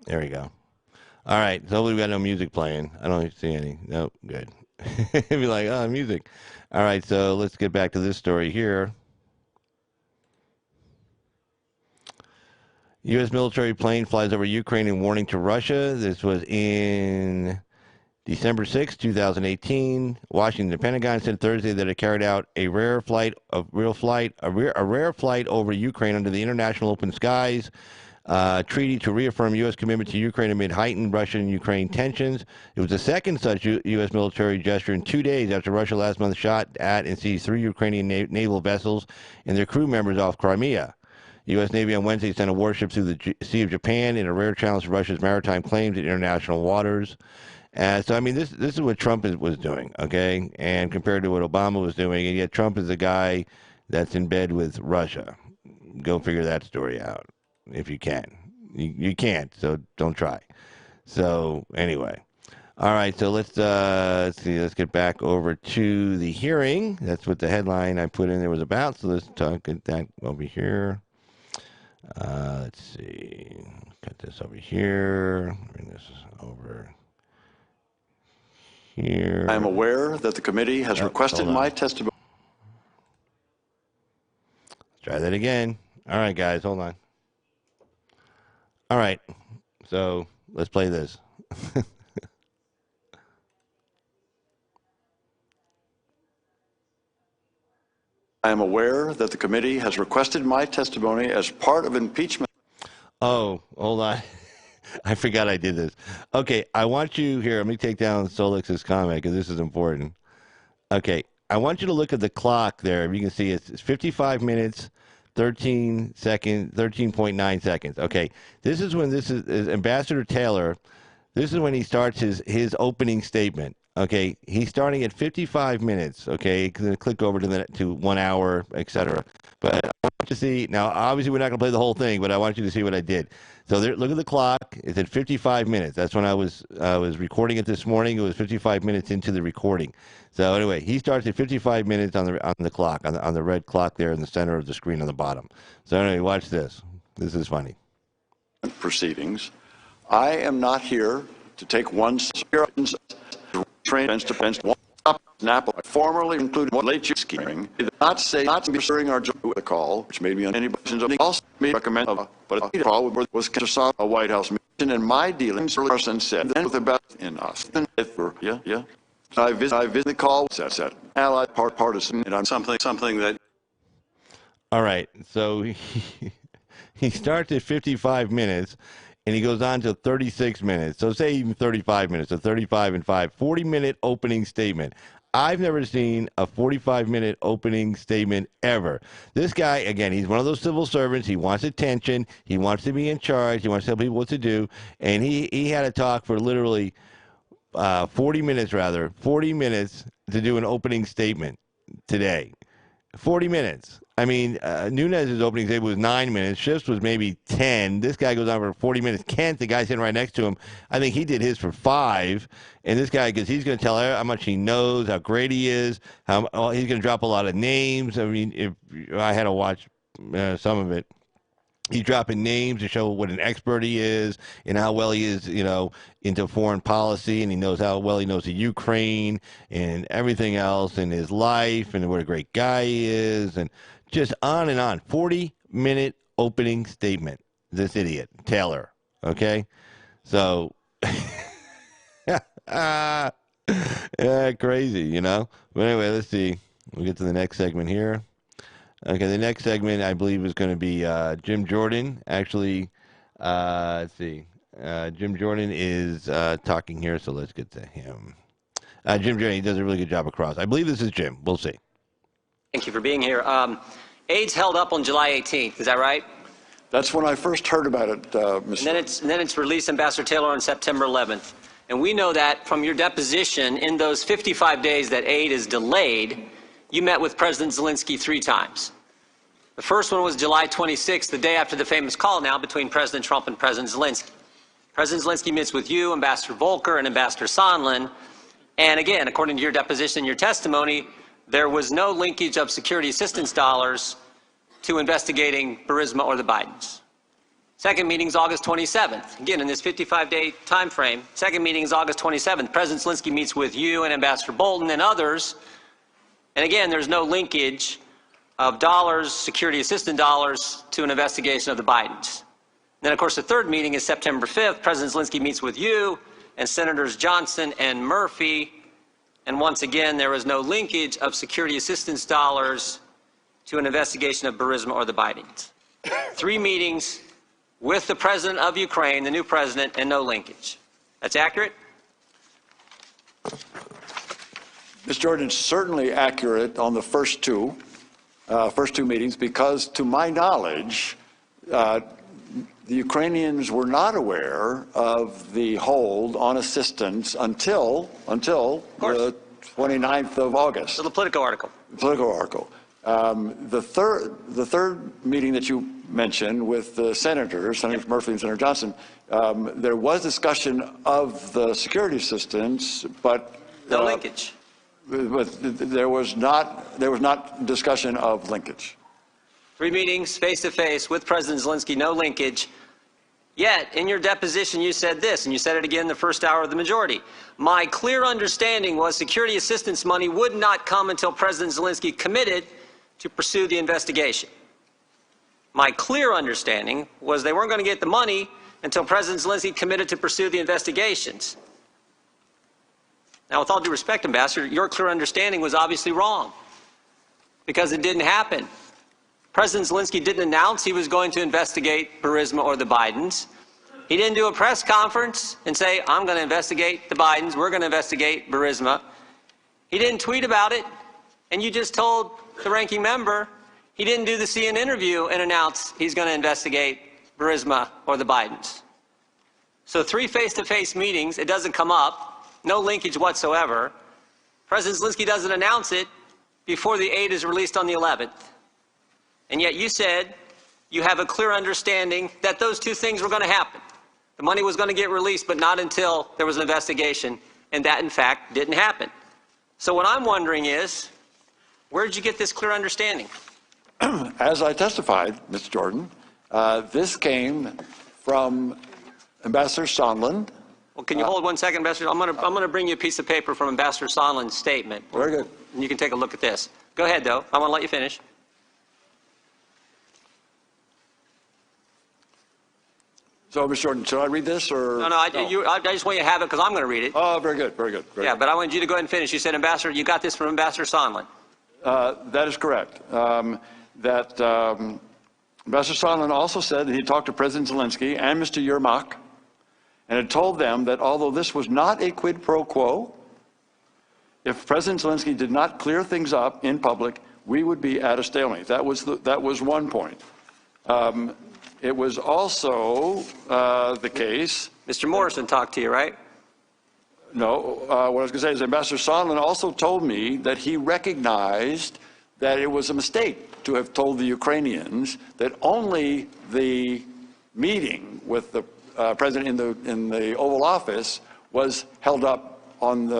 There we go. All right, so we've got no music playing. I don't see any. Nope, good. Be like, music. All right, so let's get back to this story here. U.S. military plane flies over Ukraine in warning to Russia. This was in December 6, 2018. Washington, the Pentagon said Thursday that it carried out a rare flight over Ukraine under the international open skies treaty to reaffirm U.S. commitment to Ukraine amid heightened Russian and Ukraine tensions. It was the second such U.S. military gesture in 2 days after Russia last month shot at and seized 3 Ukrainian naval vessels and their crew members off Crimea. U.S. Navy on Wednesday sent a warship through the Sea of Japan in a rare challenge to Russia's maritime claims in international waters. So, I mean, this is what Trump was doing, okay? And compared to what Obama was doing, and yet Trump is the guy that's in bed with Russia. Go figure that story out if you can. You can't, so don't try. So, anyway. All right, so let's see. Let's get back over to the hearing. That's what the headline I put in there was about. So let's talk at that over here. Let's see. Cut this over here. Bring this over here. I am aware that the committee has requested my testimony. Let's try that again. All right, guys, hold on. All right, so let's play this. I am aware that the committee has requested my testimony as part of impeachment. Oh, hold on. I forgot I did this. Okay, I want you here. Let me take down Solix's comment because this is important. Okay, I want you to look at the clock there. If you can see it's 55 minutes, 13 seconds, 13.9 seconds. Okay, this is when this is Ambassador Taylor. This is when he starts his opening statement. Okay, he's starting at 55 minutes. Okay, click over to 1 hour, etc. But I want you to see now. Obviously, we're not going to play the whole thing, but I want you to see what I did. So there, look at the clock. It's at 55 minutes. That's when I was recording it this morning. It was 55 minutes into the recording. So anyway, he starts at 55 minutes on the clock on the red clock there in the center of the screen on the bottom. So anyway, watch this. This is funny. Proceedings. I am not here to take one sentence. Defense one snap formerly included one late hearing did not say not during our the call, which made me on any questions of the also made recommend but a problem was saw a White House mission and my dealings person said then with about in us then yeah I visit the call set allied partisan and I'm something that. All right, so he starts at 55 minutes. and he goes on to 36 minutes. So say even 35 minutes, so 35 and 5, 40-minute opening statement. I've never seen a 45-minute opening statement ever. This guy, again, he's one of those civil servants. He wants attention. He wants to be in charge. He wants to tell people what to do. And he had to talk for literally 40 minutes to do an opening statement today. 40 minutes. I mean, Nunes' opening statement was 9 minutes. Schiff's was maybe 10. This guy goes on for 40 minutes. Kent, the guy sitting right next to him, I think he did his for 5. And this guy, because he's going to tell how much he knows, how great he is, how he's going to drop a lot of names. I mean, if I had to watch some of it. He's dropping names to show what an expert he is and how well he is, into foreign policy, and he knows how well he knows the Ukraine and everything else in his life and what a great guy he is, and just on and on. 40-minute opening statement. This idiot, Taylor. Okay? So, crazy, But anyway, let's see. We'll get to the next segment here. Okay, the next segment, I believe, is going to be Jim Jordan. Actually, let's see. Jim Jordan is talking here, so let's get to him. Jim Jordan, he does a really good job across. I believe this is Jim. We'll see. Thank you for being here. AIDS held up on July 18th. Is that right? That's when I first heard about it, Mr. And then it's released, Ambassador Taylor, on September 11th. And we know that from your deposition, in those 55 days that aid is delayed, you met with President Zelensky 3 times. The first one was July 26th, the day after the famous call now between President Trump and President Zelensky. President Zelensky meets with you, Ambassador Volker, and Ambassador Sondland. And again, according to your deposition and your testimony, there was no linkage of security assistance dollars to investigating Burisma or the Bidens. Second meeting is August 27th. Again, in this 55-day time frame, second meeting is August 27th. President Zelensky meets with you and Ambassador Bolton and others. And again, there's no linkage of dollars, security assistance dollars, to an investigation of the Bidens. Then, of course, the third meeting is September 5th. President Zelensky meets with you and Senators Johnson and Murphy. And once again, there was no linkage of security assistance dollars to an investigation of Burisma or the Bidens. 3 meetings with the president of Ukraine, the new president, and no linkage. That's accurate? Mr. Jordan, it's certainly accurate on the first two meetings, because to my knowledge, the Ukrainians were not aware of the hold on assistance until the 29th of August. So the Politico article. The third meeting that you mentioned with the senators, Senator Murphy and Senator Johnson, there was discussion of the security assistance, but no linkage. But there was not discussion of linkage. 3 meetings, face-to-face, with President Zelensky, no linkage. Yet, in your deposition, you said this, and you said it again in the first hour of the majority. My clear understanding was security assistance money would not come until President Zelensky committed to pursue the investigation. My clear understanding was they weren't going to get the money until President Zelensky committed to pursue the investigations. Now, with all due respect, Ambassador, your clear understanding was obviously wrong, because it didn't happen. President Zelensky didn't announce he was going to investigate Burisma or the Bidens. He didn't do a press conference and say, I'm going to investigate the Bidens, we're going to investigate Burisma. He didn't tweet about it, and you just told the ranking member he didn't do the CNN interview and announce he's going to investigate Burisma or the Bidens. So 3 face-to-face meetings, it doesn't come up. No linkage whatsoever. President Zelensky doesn't announce it before the aid is released on the 11th. And yet you said you have a clear understanding that those 2 things were going to happen. The money was going to get released, but not until there was an investigation, and that, in fact, didn't happen. So what I'm wondering is, where did you get this clear understanding? As I testified, Mr. Jordan, this came from Ambassador Sondland. Well, can you hold 1 second, Ambassador? I'm going to bring you a piece of paper from Ambassador Sondland's statement. Very good. And you can take a look at this. Go ahead, though. I want to let you finish. So, Mr. Jordan, should I read this, or? No, I just want you to have it because I'm going to read it. Oh, very good, very good. Yeah, but I wanted you to go ahead and finish. You said, Ambassador, you got this from Ambassador Sondland. That is correct. Ambassador Sondland also said that he talked to President Zelensky and Mr. Yermak and had told them that although this was not a quid pro quo, if President Zelensky did not clear things up in public, we would be at a stalemate. That was one point. It was also the case. Mr. Morrison talked to you, right? No, what I was going to say is Ambassador Sondland also told me that he recognized that it was a mistake to have told the Ukrainians that only the meeting with the president in the Oval Office was held up on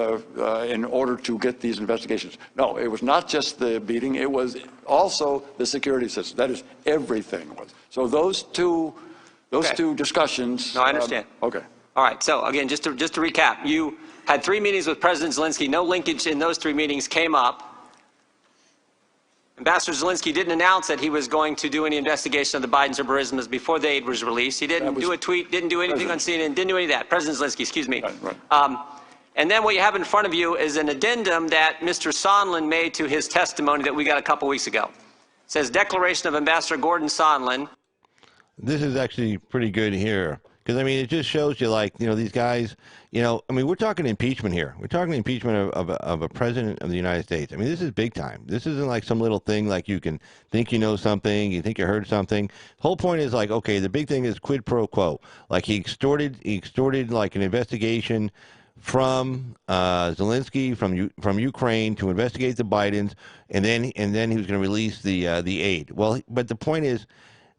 in order to get these investigations. No, it was not just the meeting; it was also the security system. That is, everything was. So those two discussions. No, I understand. Okay. All right. So again, just to recap, you had 3 meetings with President Zelensky. No linkage in those 3 meetings came up. Ambassador Zelensky didn't announce that he was going to do any investigation of the Bidens or Burismas before the aid was released. He didn't do a tweet, didn't do anything on CNN, didn't do any of that. President Zelensky, excuse me. Right. And then what you have in front of you is an addendum that Mr. Sondland made to his testimony that we got a couple weeks ago. It says, Declaration of Ambassador Gordon Sondland. This is actually pretty good here. Because, I mean, it just shows you, like, these guys, I mean, we're talking impeachment here. We're talking impeachment of a president of the United States. I mean, this is big time. This isn't like some little thing like you can think you know something, you think you heard something. The whole point is like, okay, the big thing is quid pro quo. Like he extorted like an investigation from Zelensky from Ukraine to investigate the Bidens, and then he was going to release the aid. Well, but the point is,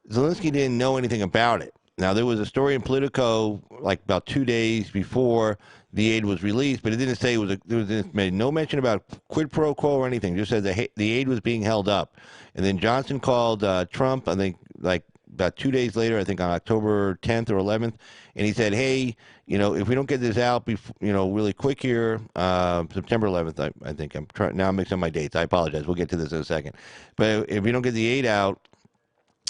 Zelensky didn't know anything about it. Now, there was a story in Politico like about 2 days before the aid was released, but it didn't say it made no mention about quid pro quo or anything. It just said the aid was being held up. And then Johnson called Trump, I think, like about 2 days later, I think on October 10th or 11th, and he said, hey, if we don't get this out, really quick here, September 11th, I think now I'm mixing up my dates. I apologize. We'll get to this in a second. But if we don't get the aid out,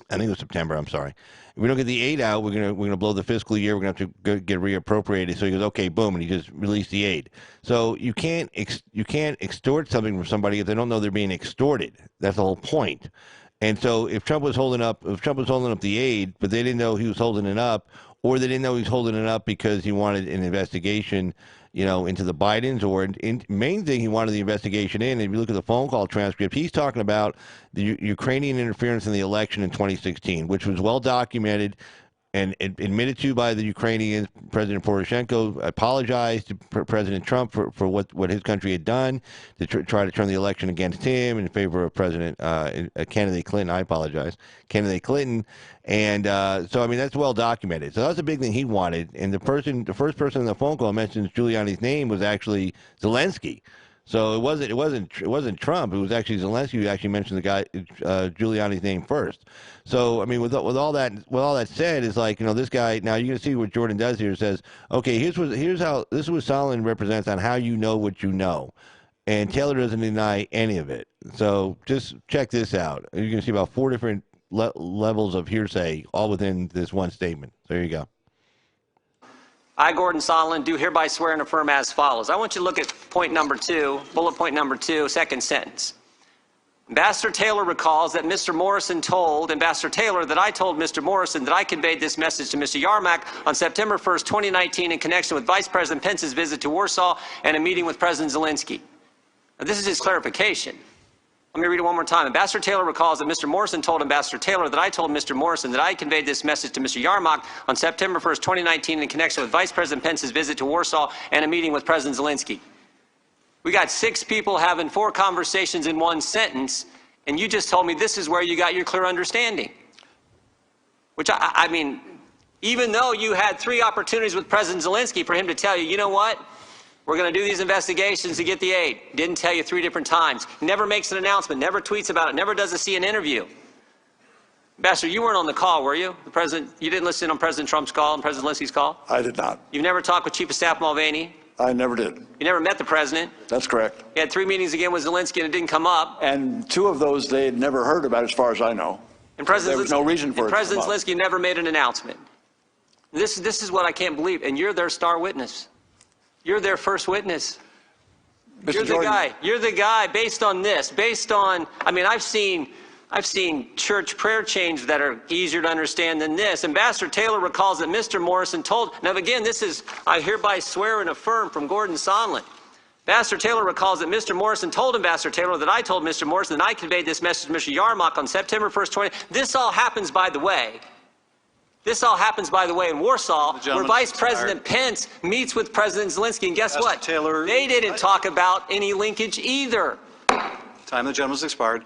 I think it was September. I'm sorry. If we don't get the aid out, we're gonna blow the fiscal year. We're gonna have to get reappropriated. So he goes, okay, boom, and he just released the aid. So you can't extort something from somebody if they don't know they're being extorted. That's the whole point. And so if Trump was holding up the aid, but they didn't know he was holding it up, or they didn't know he was holding it up because he wanted an investigation, into the Bidens, or main thing he wanted the investigation in. If you look at the phone call transcript, he's talking about the Ukrainian interference in the election in 2016, which was well documented and admitted to by the Ukrainians. President Poroshenko apologized to President Trump for what his country had done to try to turn the election against him in favor of candidate Clinton. I apologize, candidate Clinton. And so, I mean, that's well documented. So that's a big thing he wanted. And the first person in the phone call mentions Giuliani's name was actually Zelensky. So it wasn't Trump. It was actually Zelensky who actually mentioned the guy Giuliani's name first. So I mean, with all that said, is like, this guy. Now you're gonna see what Jordan does here. Says, okay, here's how this is what Sondland represents on how you know what you know, and Taylor doesn't deny any of it. So just check this out. You're gonna see about 4 different levels of hearsay, all within this one statement. There you go. I, Gordon Sondland, do hereby swear and affirm as follows. I want you to look at point number 2, bullet point number 2, second sentence. Ambassador Taylor recalls that Mr. Morrison told Ambassador Taylor that I told Mr. Morrison that I conveyed this message to Mr. Yermak on September 1st, 2019 in connection with Vice President Pence's visit to Warsaw and a meeting with President Zelensky. Now, this is his clarification. Let me read it one more time. Ambassador Taylor recalls that Mr. Morrison told Ambassador Taylor that I told Mr. Morrison that I conveyed this message to Mr. Yermak on September 1st, 2019 in connection with Vice President Pence's visit to Warsaw and a meeting with President Zelensky. We got 6 people having 4 conversations in one sentence, and you just told me this is where you got your clear understanding. Which, I mean, even though you had 3 opportunities with President Zelensky for him to tell you, you know what? We're going to do these investigations to get the aid. Didn't tell you 3 different times. Never makes an announcement, never tweets about it, never does a CNN interview. Ambassador, you weren't on the call, were you? You didn't listen on President Trump's call and President Zelensky's call? I did not. You've never talked with Chief of Staff Mulvaney? I never did. You never met the president? That's correct. You had 3 meetings again with Zelensky and it didn't come up. And 2 of those they had never heard about, as far as I know. And there was no reason for it. President Zelensky never made an announcement. This is what I can't believe. And you're their star witness. You're their first witness. You're the guy. You're the guy based on this, based on, I mean, I've seen I've seen church prayer chains that are easier to understand than this. Ambassador Taylor recalls that Mr. Morrison told, now again, this is, I hereby swear and affirm from Gordon Sondland. Ambassador Taylor recalls that Mr. Morrison told Ambassador Taylor that I told Mr. Morrison that I conveyed this message to Mr. Yarmouk on September 1st, 20. This all happens, by the way. This all happens, by the way, in Warsaw, where Vice President Pence meets with President Zelensky. And guess what? Taylor, they didn't talk about any linkage either. Time of the gentleman's expired.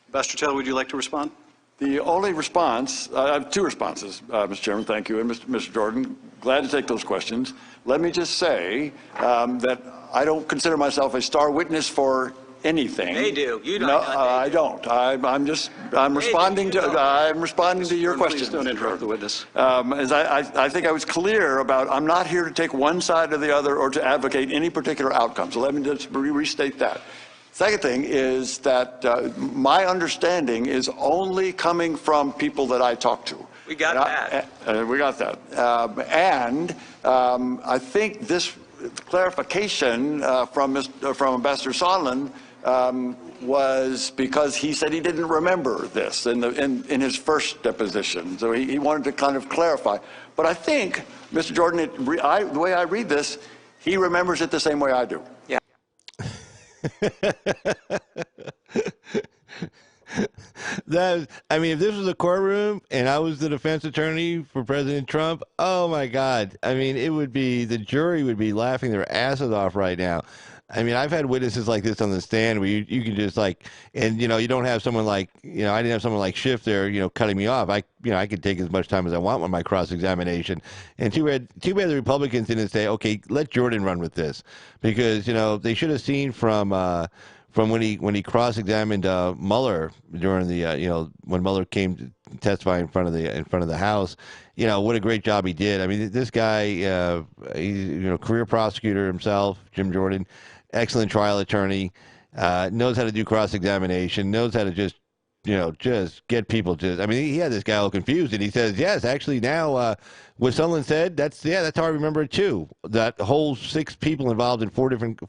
Ambassador Taylor, would you like to respond? The only response, I have two responses, Mr. Chairman, thank you, and Mr. Jordan, glad to take those questions. Let me just say that I don't consider myself a star witness for anything. They do. You don't. No, I don't. I'm responding to your question. Please don't interrupt the witness. As I think I was clear about, I'm not here to take one side or the other or to advocate any particular outcome. So let me just restate that. Second thing is that my understanding is only coming from people that I talk to. We got that. We got that. And I think this clarification from Ambassador Sondland was because he said he didn't remember this in his first deposition. So he wanted to kind of clarify. But I think, Mr. Jordan, the way I read this, he remembers it the same way I do. Yeah. I mean, if this was a courtroom and I was the defense attorney for President Trump, oh my God. I mean, the jury would be laughing their asses off right now. I mean, I've had witnesses like this on the stand where you can just and you don't have someone like, I didn't have someone like Schiff there, cutting me off. I could take as much time as I want with my cross-examination. And too bad the Republicans didn't say, okay, let Jordan run with this, because, they should have seen from when he cross-examined Mueller during the when Mueller came to testify in front of the House, what a great job he did. I mean, this guy, he's career prosecutor himself, Jim Jordan, excellent trial attorney, knows how to do cross-examination, knows how to just get people I mean, he had this guy all confused, and he says, yes, actually now, what Sondland said, that's how I remember it too. That whole 6 people involved in four different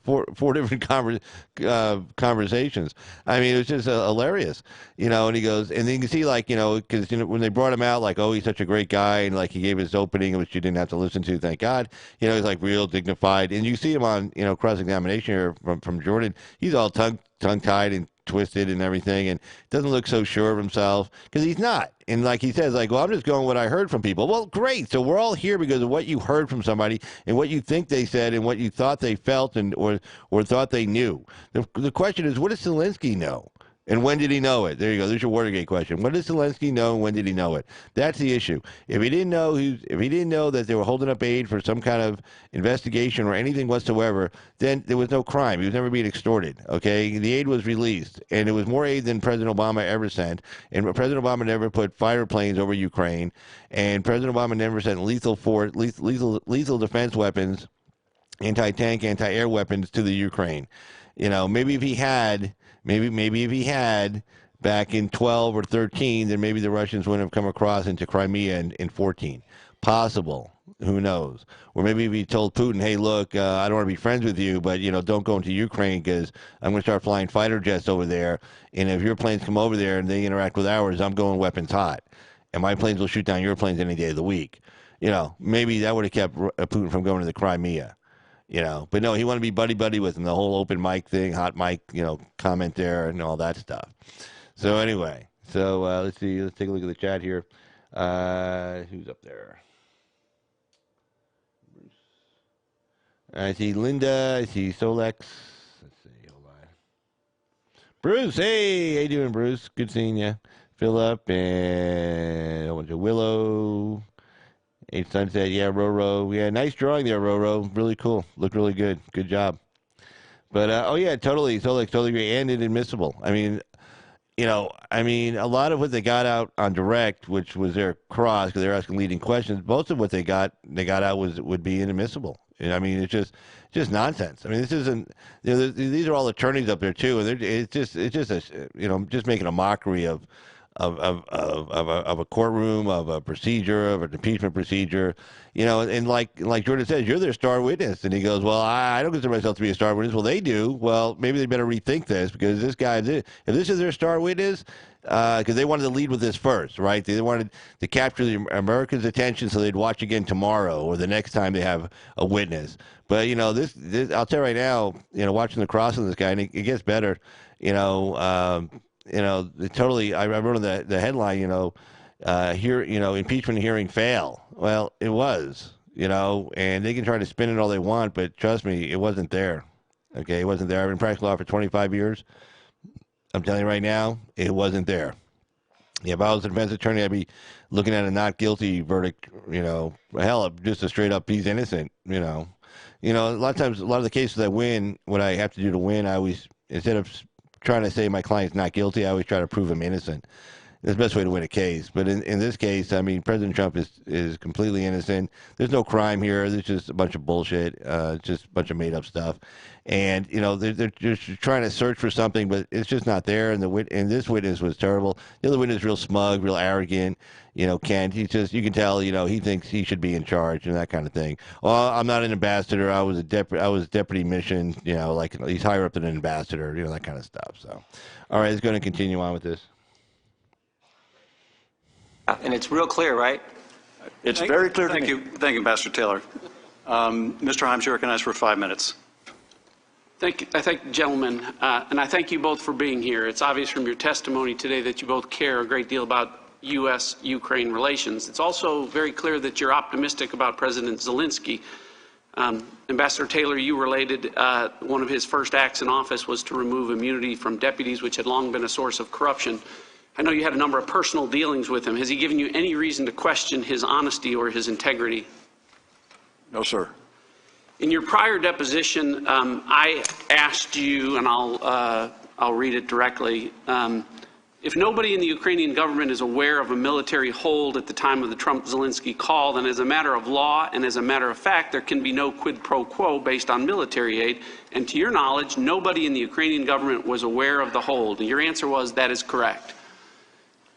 conversations. I mean, it was just hilarious, and he goes, and then you can see because when they brought him out, oh, he's such a great guy, and he gave his opening, which you didn't have to listen to, thank God. He's real dignified, and you see him on cross-examination here from Jordan. He's all tongue-tied and twisted and everything, and doesn't look so sure of himself, because he's not. And he says, well, I'm just going what I heard from people. Well, great. So we're all here because of what you heard from somebody and what you think they said and what you thought they felt or thought they knew. The question is, what does Zelensky know? And when did he know it? There you go. There's your Watergate question. What does Zelensky know, and when did he know it? That's the issue. If he didn't know that they were holding up aid for some kind of investigation or anything whatsoever, then there was no crime. He was never being extorted. Okay, the aid was released, and it was more aid than President Obama ever sent. And President Obama never put fighter planes over Ukraine, and President Obama never sent lethal defense weapons, anti-tank, anti-air weapons to the Ukraine. Maybe if he had. Maybe if he had back in 12 or 13, then maybe the Russians wouldn't have come across into Crimea in 14. Possible. Who knows? Or maybe if he told Putin, hey, look, I don't want to be friends with you, but, don't go into Ukraine because I'm going to start flying fighter jets over there. And if your planes come over there and they interact with ours, I'm going weapons hot. And my planes will shoot down your planes any day of the week. Maybe that would have kept Putin from going to the Crimea. But no, he wanted to be buddy-buddy with him, the whole open mic thing, hot mic, comment there and all that stuff. So anyway, let's see, let's take a look at the chat here. Who's up there? Bruce. I see Linda, I see Solex. Let's see, hold on. Bruce, hey, how you doing, Bruce? Good seeing you. Philip and a bunch of Willow. Eight Sunset, yeah, Roro. Yeah, nice drawing there, Roro. Really cool. Looked really good. Good job. But, totally agree. And inadmissible. I mean, a lot of what they got out on direct, which was their cross, because they're asking leading questions, most of what they got out would be inadmissible. And, I mean, it's just nonsense. I mean, this isn't, these are all attorneys up there, too. And just making a mockery of of a courtroom, of a procedure, of an impeachment procedure, and like Jordan says, you're their star witness, and he goes, well, I don't consider myself to be a star witness. Well, they do. Well, maybe they better rethink this, because this guy, if this is their star witness, because they wanted to lead with this first, right? They wanted to capture the Americans' attention so they'd watch again tomorrow or the next time they have a witness. But this I'll tell you right now, watching the cross of this guy, and it gets better. Totally. I wrote in the headline, impeachment hearing fail. Well, it was, and they can try to spin it all they want, but trust me, it wasn't there. Okay, it wasn't there. I've been practicing law for 25 years. I'm telling you right now, it wasn't there. Yeah, if I was a defense attorney, I'd be looking at a not guilty verdict. Hell, just a straight up he's innocent. A lot of times, a lot of the cases I win, what I have to do to win, I always, instead of trying to say my client's not guilty, I always try to prove him innocent. That's the best way to win a case. But in this case, I mean, President Trump is completely innocent. There's no crime here. There's just a bunch of bullshit, just a bunch of made-up stuff. And, they're just trying to search for something, but it's just not there. And this witness was terrible. The other witness is real smug, real arrogant. Kent, you can tell, he thinks he should be in charge and that kind of thing. Oh, I'm not an ambassador. I was deputy mission, like he's higher up than an ambassador, that kind of stuff. So, all right, let's go and continue on with this. And it's real clear, right? It's very clear to me. Thank you, Ambassador Taylor. Mr. Himes, you're recognized for 5 minutes. Thank you. I thank the gentleman, and I thank you both for being here. It's obvious from your testimony today that you both care a great deal about U.S.-Ukraine relations. It's also very clear that you're optimistic about President Zelensky. Ambassador Taylor, you related one of his first acts in office was to remove immunity from deputies, which had long been a source of corruption. I know you had a number of personal dealings with him. Has he given you any reason to question his honesty or his integrity? No, sir. In your prior deposition, I asked you, and I'll read it directly, if nobody in the Ukrainian government is aware of a military hold at the time of the Trump-Zelensky call, then as a matter of law and as a matter of fact, there can be no quid pro quo based on military aid. And to your knowledge, nobody in the Ukrainian government was aware of the hold. And your answer was, that is correct.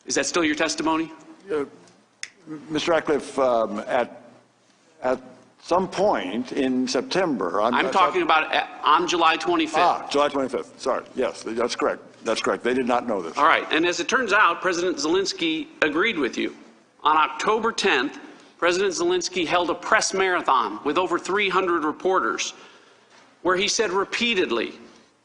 Is that still your testimony? Mr. Ratcliffe, at some point in September. I'm talking about on July 25th. July 25th. Sorry. Yes, that's correct. That's correct. They did not know this. All right. And as it turns out, President Zelensky agreed with you. On October 10th, President Zelensky held a press marathon with over 300 reporters where he said repeatedly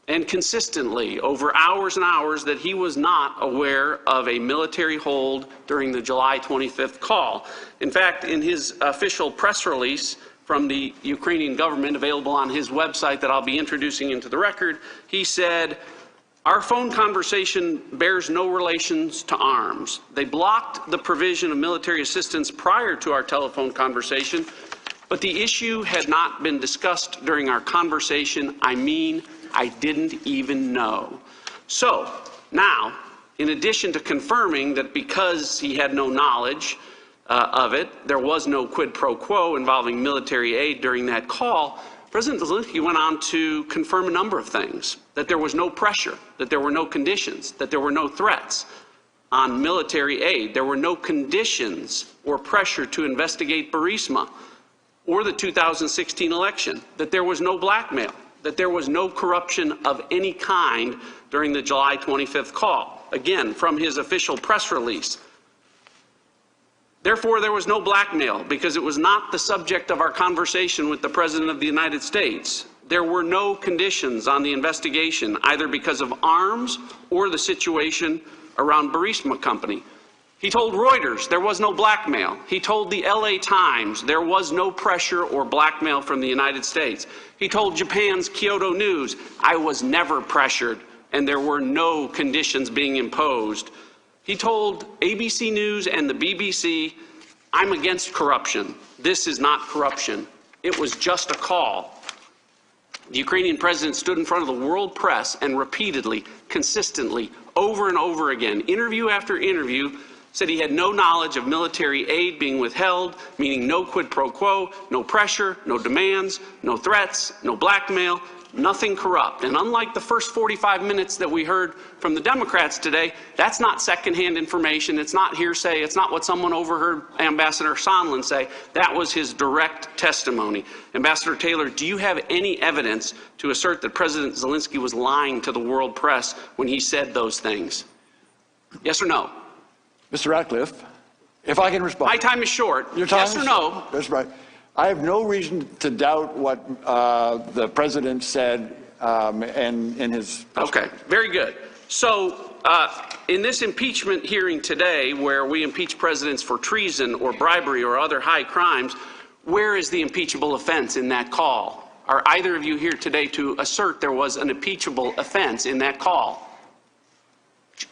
and consistently over hours and hours that he was not aware of a military hold during the July 25th call. In fact, in his official press release from the Ukrainian government available on his website that I'll be introducing into the record, he said, "Our phone conversation bears no relations to arms. They blocked the provision of military assistance prior to our telephone conversation, but the issue had not been discussed during our conversation. I didn't even know." So, now, in addition to confirming that because he had no knowledge of it, there was no quid pro quo involving military aid during that call, President Zelensky went on to confirm a number of things, that there was no pressure, that there were no conditions, that there were no threats on military aid. There were no conditions or pressure to investigate Burisma or the 2016 election, that there was no blackmail, that there was no corruption of any kind during the July 25th call. Again, from his official press release. Therefore, there was no blackmail because it was not the subject of our conversation with the President of the United States. There were no conditions on the investigation, either because of arms or the situation around Burisma Company. He told Reuters there was no blackmail. He told the LA Times there was no pressure or blackmail from the United States. He told Japan's Kyodo News, I was never pressured and there were no conditions being imposed. He told ABC News and the BBC, I'm against corruption. This is not corruption. It was just a call. The Ukrainian president stood in front of the world press and repeatedly, consistently, over and over again, interview after interview, said he had no knowledge of military aid being withheld, meaning no quid pro quo, no pressure, no demands, no threats, no blackmail, nothing corrupt. And unlike the first 45 minutes that we heard from the Democrats today, that's not secondhand information. It's not hearsay. It's not what someone overheard Ambassador Sondland say. That was his direct testimony. Ambassador Taylor, do you have any evidence to assert that President Zelensky was lying to the world press when he said those things? Yes or no? Mr. Ratcliffe, if I can respond. My time is short. Your time yes or no? Short. That's right. I have no reason to doubt what the president said in his. Okay, very good. So in this impeachment hearing today, where we impeach presidents for treason or bribery or other high crimes, where is the impeachable offense in that call? Are either of you here today to assert there was an impeachable offense in that call?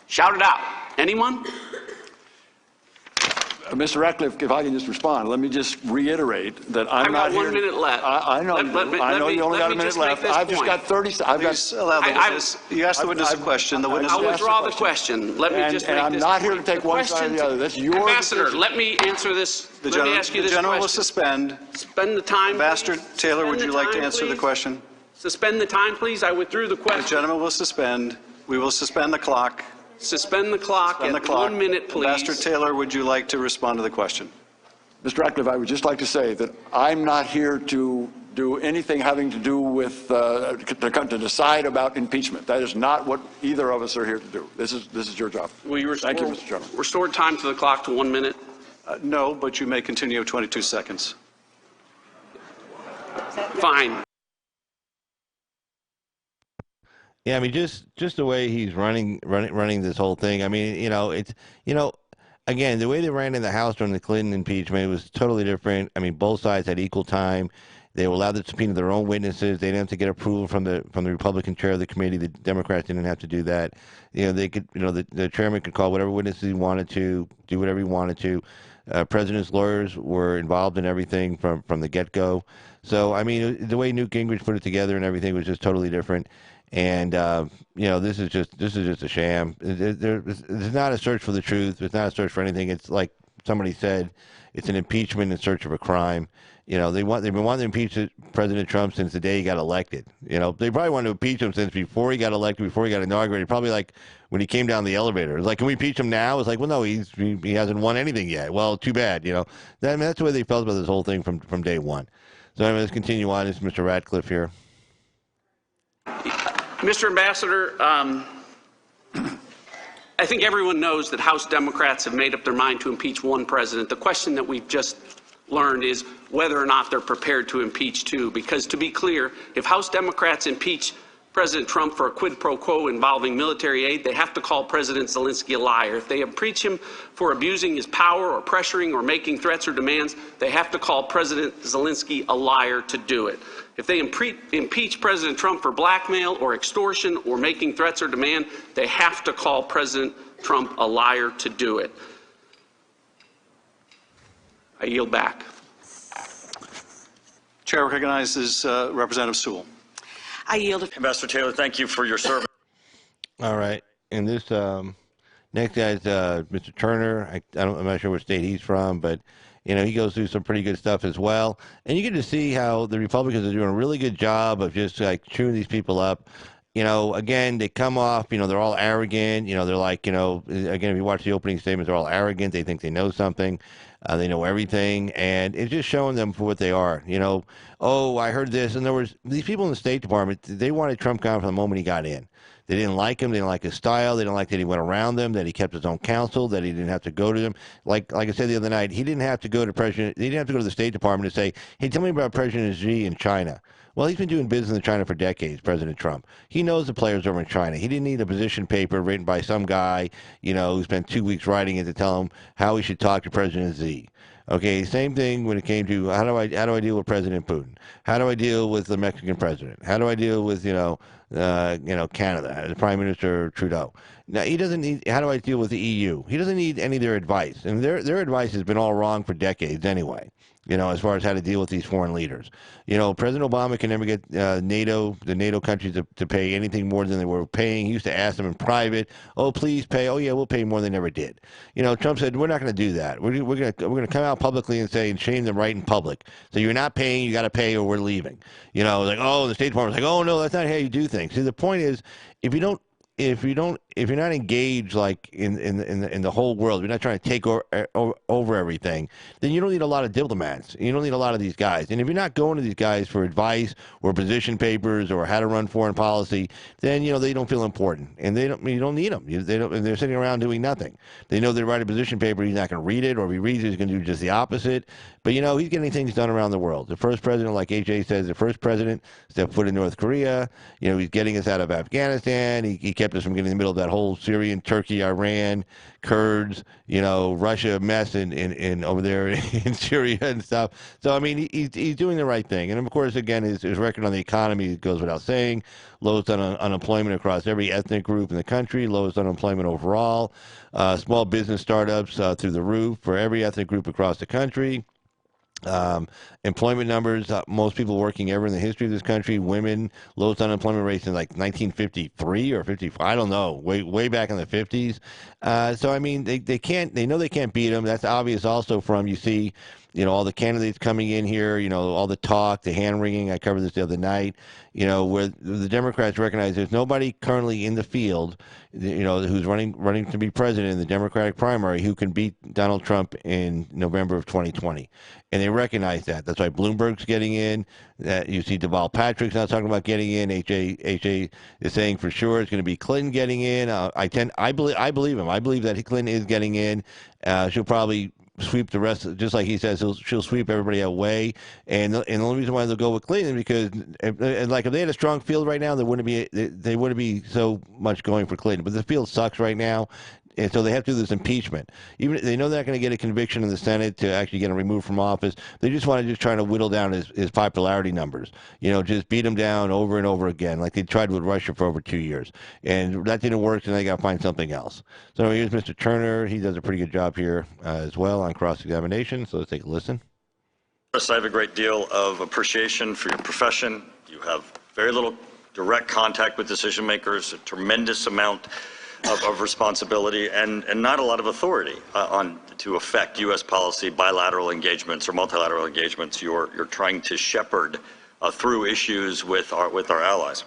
Shout it out. Anyone? Mr. Ratcliffe, if I can just respond, let me just reiterate that I'm not here. I've got 1 minute left. I know. I know you only got a minute left. I've just got 30. I've got. Allow the witness. You asked the witness a question. The witness. I'll withdraw the question. Let me just make this. And I'm not here to take one side or the other. That's your Ambassador, decision. let me answer this. Let me ask you this question. The general will suspend. Spend the time. Ambassador Taylor, would you like to answer the please? question? Suspend the time, please. I withdrew the question. The gentleman will suspend. We will suspend the clock. Suspend the clock at 1 minute, please. Ambassador Taylor, would you like to respond to the question? Mr. Ratcliffe, I would just like to say that I'm not here to do anything having to do with to decide about impeachment. That is not what either of us are here to do. This is your job. Will you Thank you, Mr. Chairman. Restore time to the clock to 1 minute. No, but you may continue 22 seconds. Fine. Yeah, I mean, just the way he's running this whole thing. I mean, again, the way they ran in the House during the Clinton impeachment was totally different. I mean, both sides had equal time. They were allowed to subpoena their own witnesses. They didn't have to get approval from the Republican chair of the committee. The Democrats didn't have to do that. They could, the chairman could call whatever witnesses he wanted to, do whatever he wanted to. President's lawyers were involved in everything from the get-go. So, I mean, the way Newt Gingrich put it together and everything was just totally different. And this is just a sham. There's not a search for the truth. There's not a search for anything. It's like somebody said, it's an impeachment in search of a crime. They've been wanting to impeach President Trump since the day he got elected. They probably wanted to impeach him since before he got elected, before he got inaugurated. Probably like when he came down the elevator. It was like, can we impeach him now? It's like, well, no, he hasn't won anything yet. Well, too bad. That's the way they felt about this whole thing from day one. So let's continue on. This is Mr. Ratcliffe here. Mr. Ambassador, I think everyone knows that House Democrats have made up their mind to impeach one president. The question that we've just learned is whether or not they're prepared to impeach two. Because to be clear, if House Democrats impeach President Trump for a quid pro quo involving military aid, they have to call President Zelensky a liar. If they impeach him for abusing his power or pressuring or making threats or demands, they have to call President Zelensky a liar to do it. If they impeach President Trump for blackmail or extortion or making threats or demand, they have to call President Trump a liar to do it. I yield back. Chair recognizes Representative Sewell. I yield. Ambassador Taylor, thank you for your service. All right. And this next guy is Mr. Turner. I'm not sure what state he's from, but he goes through some pretty good stuff as well. And you get to see how the Republicans are doing a really good job of just like chewing these people up. Again, they come off, they're all arrogant. They're like, again, if you watch the opening statements, they're all arrogant. They think they know something. They know everything. And it's just showing them for what they are. Oh, I heard this. In other words, these people in the State Department, they wanted Trump gone from the moment he got in. They didn't like him. They didn't like his style. They didn't like that he went around them, that he kept his own counsel, that he didn't have to go to them. Like I said the other night, he didn't have to go to the State Department and say, hey, tell me about President Xi in China. Well, he's been doing business in China for decades, President Trump. He knows the players over in China. He didn't need a position paper written by some guy, who spent 2 weeks writing it to tell him how he should talk to President Xi. Okay, same thing when it came to how do I deal with President Putin? How do I deal with the Mexican president? How do I deal with Canada, the Prime Minister Trudeau? Now he doesn't need. How do I deal with the EU? He doesn't need any of their advice, and their advice has been all wrong for decades anyway. As far as how to deal with these foreign leaders. President Obama can never get the NATO countries to pay anything more than they were paying. He used to ask them in private, oh, please pay. Oh, yeah, we'll pay more than they never did. Trump said, we're not going to do that. We're going to come out out publicly and say and shame them right in public. So you're not paying, you got to pay, or we're leaving. You know, like, oh, the State Department's like, oh no, that's not how you do things. See, the point is, if you're not engaged like in the whole world, you're not trying to take over everything, then you don't need a lot of diplomats. You don't need a lot of these guys. And if you're not going to these guys for advice or position papers or how to run foreign policy, then they don't feel important, and you don't need them. And they're sitting around doing nothing. They know they write a position paper, he's not going to read it, or if he reads it, he's going to do just the opposite. But he's getting things done around the world. The first president, like AJ says, the first president stepped foot in North Korea. He's getting us out of Afghanistan. He kept us from getting in the middle of that whole Syrian, Turkey, Iran, Kurds, Russia mess in over there in Syria and stuff. So I mean, he's doing the right thing. And of course, again, his record on the economy goes without saying. Lowest unemployment across every ethnic group in the country. Lowest unemployment overall. Small business startups through the roof for every ethnic group across the country. Employment numbers, most people working ever in the history of this country. Women, lowest unemployment rates in like 1953 or 55, I don't know, way back in the 50s. So I mean, they know they can't beat them. That's obvious also from, you see, all the candidates coming in here, all the talk, the hand wringing. I covered this the other night, where the Democrats recognize there's nobody currently in the field, who's running to be president in the Democratic primary who can beat Donald Trump in November of 2020. And they recognize that. That's why Bloomberg's getting in. That you see Deval Patrick's not talking about getting in. HA is saying for sure it's going to be Clinton getting in. I believe him. I believe that Clinton is getting in. She'll probably sweep the rest, just like he says, she'll sweep everybody away. And the only reason why they'll go with Clinton because, if they had a strong field right now, they wouldn't be so much going for Clinton. But the field sucks right now. And so they have to do this impeachment. Even they know they're not going to get a conviction in the Senate to actually get him removed from office. They just want to try to whittle down his popularity numbers. Just beat him down over and over again, like they tried with Russia for over 2 years. And that didn't work, and they got to find something else. So here's Mr. Turner. He does a pretty good job here as well on cross-examination. So let's take a listen. I have a great deal of appreciation for your profession. You have very little direct contact with decision makers, a tremendous amount of responsibility and not a lot of authority to affect U.S. policy, bilateral engagements or multilateral engagements. You're trying to shepherd through issues with our allies.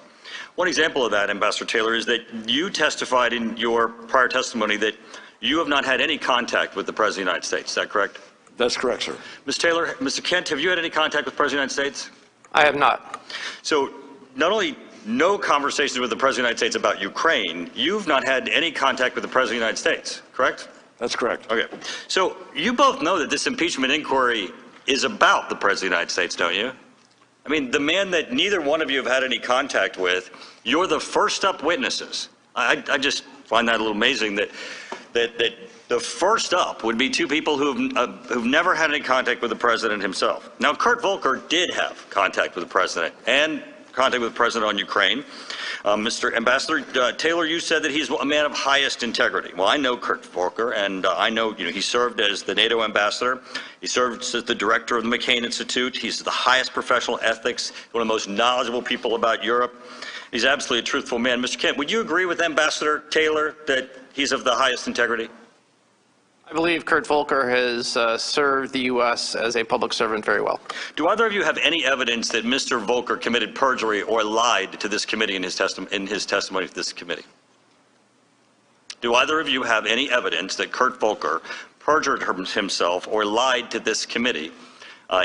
One example of that, Ambassador Taylor, is that you testified in your prior testimony that you have not had any contact with the President of the United States. Is that correct? That's correct, sir. Ms. Taylor, Mr. Kent, have you had any contact with the President of the United States? I have not. So not only no conversations with the President of the United States about Ukraine, you've not had any contact with the President of the United States, correct? That's correct. Okay. So you both know that this impeachment inquiry is about the President of the United States, don't you? I mean, the man that neither one of you have had any contact with, you're the first up witnesses. I just find that a little amazing that the first up would be two people who've never had any contact with the President himself. Now, Kurt Volker did have contact with the President and contact with the President on Ukraine. Mr. Ambassador Taylor, you said that he's a man of highest integrity. Well, I know Kurt Volker, and I know he served as the NATO ambassador. He served as the director of the McCain Institute. He's the highest professional ethics, one of the most knowledgeable people about Europe. He's absolutely a truthful man. Mr. Kent, would you agree with Ambassador Taylor that he's of the highest integrity? I believe Kurt Volker has served the U.S. as a public servant very well. Do either of you have any evidence that Mr. Volker committed perjury or lied to this committee in his testimony to this committee? Do either of you have any evidence that Kurt Volker perjured himself or lied to this committee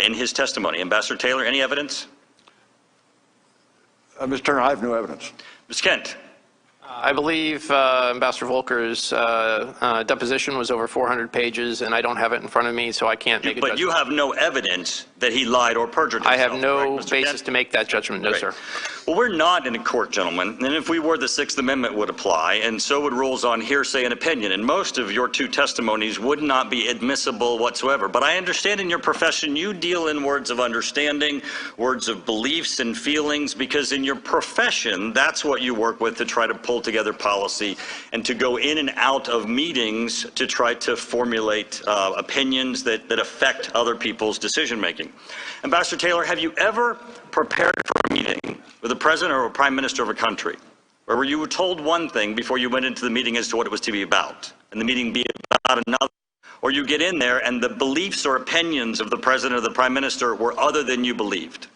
in his testimony? Ambassador Taylor, any evidence? Mr. Turner, I have no evidence. Ms. Kent? I believe Ambassador Volker's deposition was over 400 pages, and I don't have it in front of me, so I can't make a judgment. But you have no evidence that he lied or perjured himself. I have no correct, basis Kent? to make that judgment, no, Great. sir. Well, we're not in a court, gentlemen, and if we were, the Sixth Amendment would apply, and so would rules on hearsay and opinion, and most of your two testimonies would not be admissible whatsoever. But I understand in your profession you deal in words of understanding, words of beliefs and feelings, because in your profession, that's what you work with to try to pull together policy and to go in and out of meetings to try to formulate opinions that affect other people's decision making. Ambassador Taylor, have you ever prepared for a meeting with the president or a prime minister of a country where you were told one thing before you went into the meeting as to what it was to be about, and the meeting be about another, or you get in there and the beliefs or opinions of the president or the prime minister were other than you believed?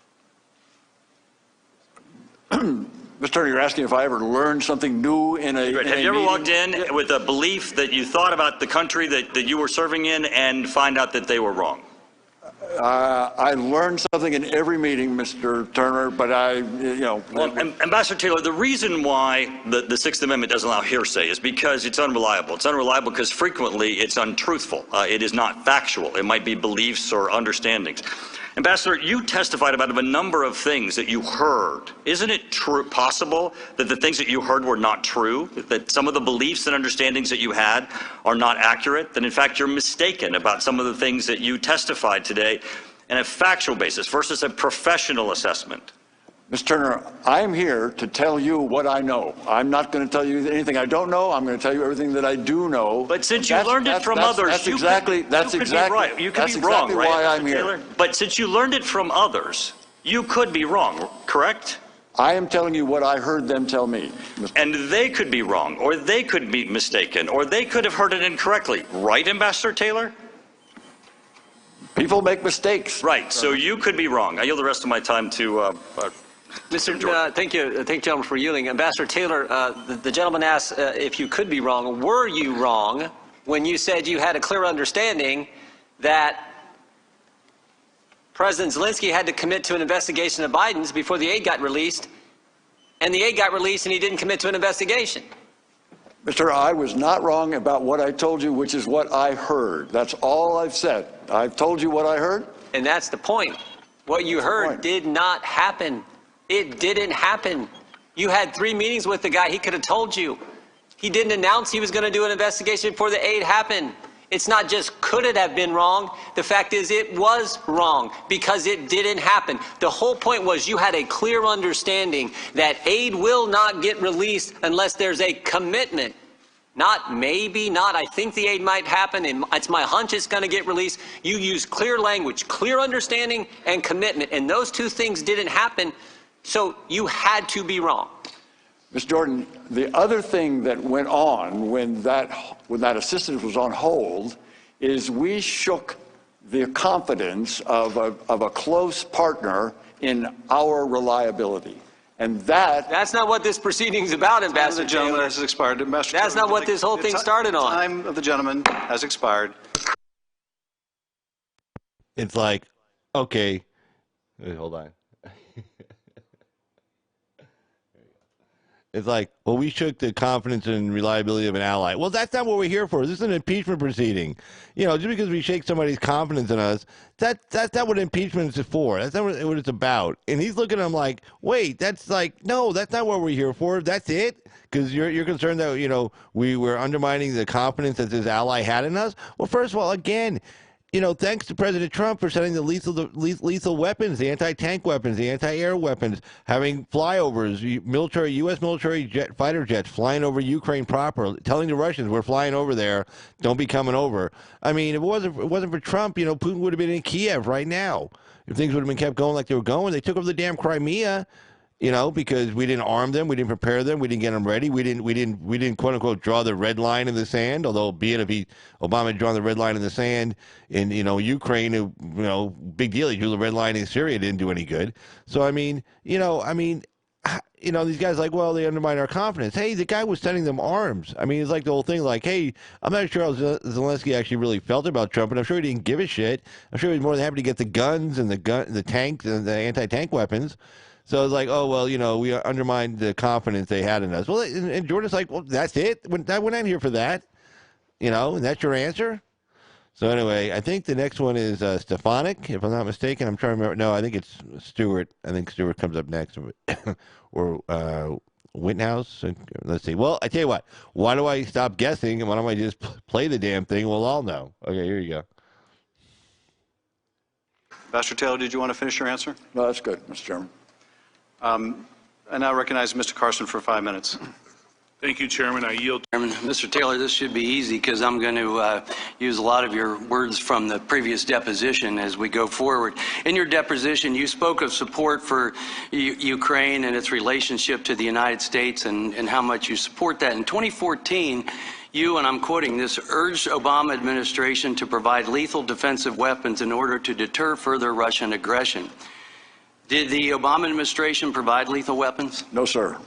Mr. Turner, you're asking if I ever learned something new in a Have you ever walked in with a belief that you thought about the country that you were serving in and find out that they were wrong? I learned something in every meeting, Mr. Turner, but Well, Ambassador Taylor, the reason why the Sixth Amendment doesn't allow hearsay is because it's unreliable. It's unreliable because frequently it's untruthful. It is not factual. It might be beliefs or understandings. Ambassador, you testified about a number of things that you heard. Isn't it possible that the things that you heard were not true, that some of the beliefs and understandings that you had are not accurate, that in fact you're mistaken about some of the things that you testified today on a factual basis versus a professional assessment? Mr. Turner, I'm here to tell you what I know. I'm not going to tell you anything I don't know. I'm going to tell you everything that I do know. But since you learned it from others, you could be wrong, right? Why I'm here. But since you learned it from others, you could be wrong, correct? I am telling you what I heard them tell me. And they could be wrong, or they could be mistaken, or they could have heard it incorrectly. Right, Ambassador Taylor? People make mistakes. Right, so you could be wrong. I yield the rest of my time to Thank you, gentlemen, for yielding. Ambassador Taylor, the gentleman asked if you could be wrong. Were you wrong when you said you had a clear understanding that President Zelensky had to commit to an investigation of Biden's before the aid got released, and the aid got released and he didn't commit to an investigation? Mr. I was not wrong about what I told you, which is what I heard. That's all I've said. I've told you what I heard. And that's the point. What you heard did not happen. It didn't happen. You had 3 meetings with the guy. He could have told you. He didn't announce he was going to do an investigation before the aid happened. It's not just could it have been wrong. The fact is it was wrong because it didn't happen. The whole point was you had a clear understanding that aid will not get released unless there's a commitment. Not maybe, not I think the aid might happen, and it's my hunch it's going to get released. You used clear language, clear understanding, and commitment, and those 2 things didn't happen. So you had to be wrong. Ms. Jordan, the other thing that went on when that assistance was on hold is we shook the confidence of a close partner in our reliability. And that's not what this proceeding is about, Ambassador The gentleman Taylor. has expired. That's not what this whole thing started on. The time of the gentleman has expired. It's like, okay, wait, hold on. It's like, well, we shook the confidence and reliability of an ally. Well, that's not what we're here for. This is an impeachment proceeding. You know, just because we shake somebody's confidence in us, that's not what impeachment is for. That's not what it's about. And he's looking at him like, wait, that's like, no, that's not what we're here for. That's it? Because you're concerned that, you know, we were undermining the confidence that this ally had in us? Well, first of all, again, you know, thanks to President Trump for sending the lethal weapons, the anti-tank weapons, the anti-air weapons, having flyovers, U.S. military fighter jets flying over Ukraine proper, telling the Russians, we're flying over there, don't be coming over. I mean, if it wasn't for Trump, you know, Putin would have been in Kiev right now. If things would have been kept going like they were going, they took over the damn Crimea. You know, because we didn't arm them, we didn't prepare them, we didn't get them ready, we didn't quote unquote draw the red line in the sand. Although, be it if Obama had drawn the red line in the sand in Ukraine, big deal. He drew the red line in Syria, it didn't do any good. So I mean, these guys like, well, they undermine our confidence. Hey, the guy was sending them arms. I mean, it's like the whole thing. Like, hey, I'm not sure how Zelensky actually really felt about Trump, and I'm sure he didn't give a shit. I'm sure he was more than happy to get the guns and the tanks and the anti-tank weapons. So it's like, oh, well, we undermined the confidence they had in us. Well, and Jordan's like, well, that's it. I went out here for that, and that's your answer? So anyway, I think the next one is Stefanik, if I'm not mistaken. I'm trying to remember. No, I think it's Stewart. I think Stewart comes up next. Or Wittenhouse. Let's see. Well, I tell you what. Why do I stop guessing, and why don't I just play the damn thing? We'll all know. Okay, here you go. Ambassador Taylor, did you want to finish your answer? No, that's good, Mr. Chairman. I now recognize Mr. Carson for 5 minutes. Thank you, Chairman. I yield. Chairman, Mr. Taylor, this should be easy because I'm going to use a lot of your words from the previous deposition as we go forward. In your deposition, you spoke of support for Ukraine and its relationship to the United States and how much you support that. In 2014, You, and I'm quoting this, urged Obama administration to provide lethal defensive weapons in order to deter further Russian aggression. Did the Obama administration provide lethal weapons? No, sir.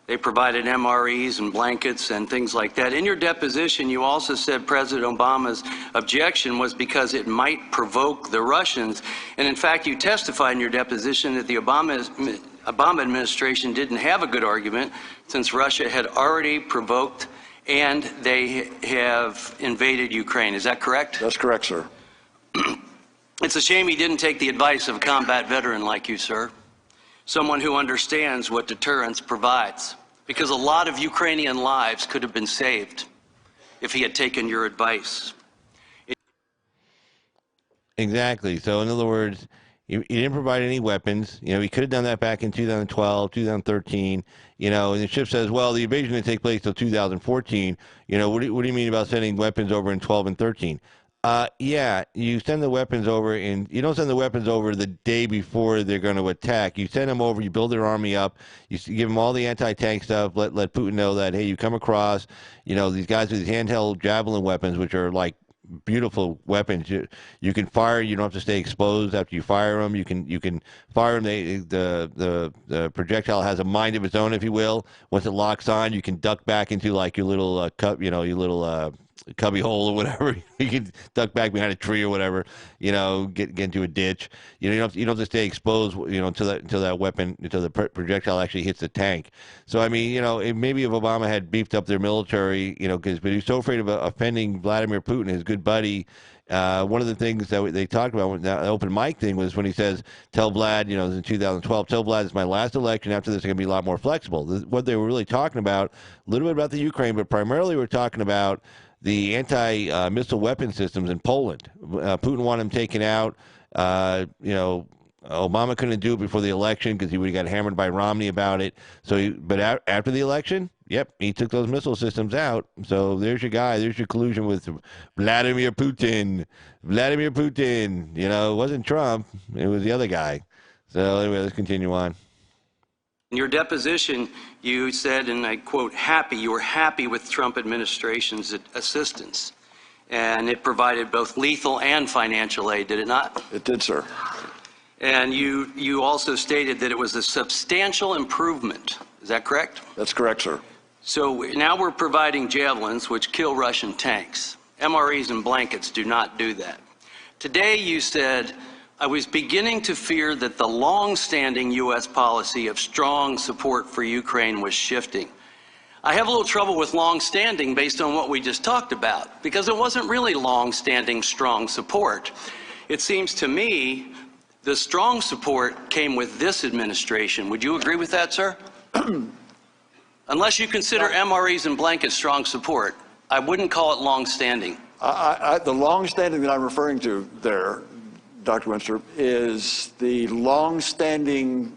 They provided MREs and blankets and things like that. In your deposition, you also said President Obama's objection was because it might provoke the Russians. And in fact, you testified in your deposition that the Obama administration didn't have a good argument since Russia had already provoked and they have invaded Ukraine. Is that correct? That's correct, sir. It's a shame he didn't take the advice of a combat veteran like you, sir. Someone who understands what deterrence provides. Because a lot of Ukrainian lives could have been saved if he had taken your advice. Exactly. So in other words, he didn't provide any weapons. You know, he could have done that back in 2012, 2013. You know, and the ship says, well, the invasion didn't take place until 2014. You know, what do you mean about sending weapons over in 12 and 13? Yeah, you send the weapons over, and you don't send the weapons over the day before they're going to attack. You send them over, you build their army up, you give them all the anti-tank stuff, let Putin know that, hey, you come across, you know, these guys with these handheld javelin weapons, which are like beautiful weapons. You can fire. You don't have to stay exposed after you fire them. You can fire them. The projectile has a mind of its own, if you will. Once it locks on, you can duck back into like your little cubby hole or whatever. You can duck back behind a tree or whatever. You know, get into a ditch. You know, you don't have to stay exposed. You know, until the projectile actually hits the tank. So I mean, you know, maybe if Obama had beefed up their military, you know, but he was so afraid of offending Vladimir Putin, his good buddy. One of the things that they talked about, the open mic thing, was when he says, tell Vlad, you know, in 2012, tell Vlad it's my last election. After this, it's going to be a lot more flexible. What they were really talking about, a little bit about the Ukraine, but primarily we're talking about the anti-missile weapon systems in Poland. Putin wanted them taken out. You know, Obama couldn't do it before the election because he would have got hammered by Romney about it. But after the election, yep, he took those missile systems out. So there's your guy. There's your collusion with Vladimir Putin. Vladimir Putin. You know, it wasn't Trump. It was the other guy. So anyway, let's continue on. In your deposition, you said, and I quote, you were happy with Trump administration's assistance. And it provided both lethal and financial aid, did it not? It did, sir. And you also stated that it was a substantial improvement. Is that correct? That's correct, sir. So now we're providing javelins, which kill Russian tanks. MREs and blankets do not do that. Today you said, I was beginning to fear that the long-standing U.S. policy of strong support for Ukraine was shifting. I have a little trouble with long-standing based on what we just talked about, because it wasn't really long-standing strong support. It seems to me the strong support came with this administration. Would you agree with that, sir? Unless you consider MREs and blankets strong support, I wouldn't call it long-standing. The long-standing that I'm referring to there, Dr. Winster, is the long-standing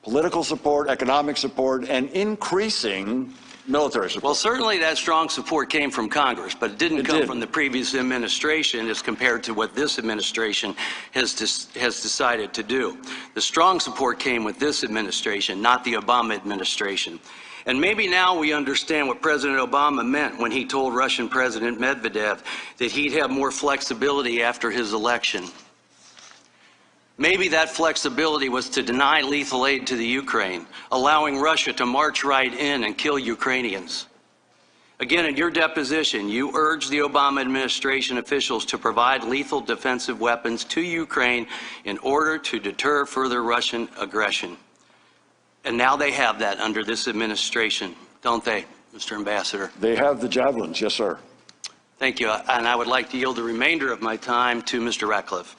political support, economic support, and increasing military support. Well, certainly that strong support came from Congress, but it didn't come from the previous administration as compared to what this administration has decided to do. The strong support came with this administration, not the Obama administration. And maybe now we understand what President Obama meant when he told Russian President Medvedev that he'd have more flexibility after his election. Maybe that flexibility was to deny lethal aid to the Ukraine, allowing Russia to march right in and kill Ukrainians. Again, in your deposition, you urged the Obama administration officials to provide lethal defensive weapons to Ukraine in order to deter further Russian aggression. And now they have that under this administration, don't they, Mr. Ambassador? They have the javelins, yes, sir. Thank you. And I would like to yield the remainder of my time to Mr. Ratcliffe.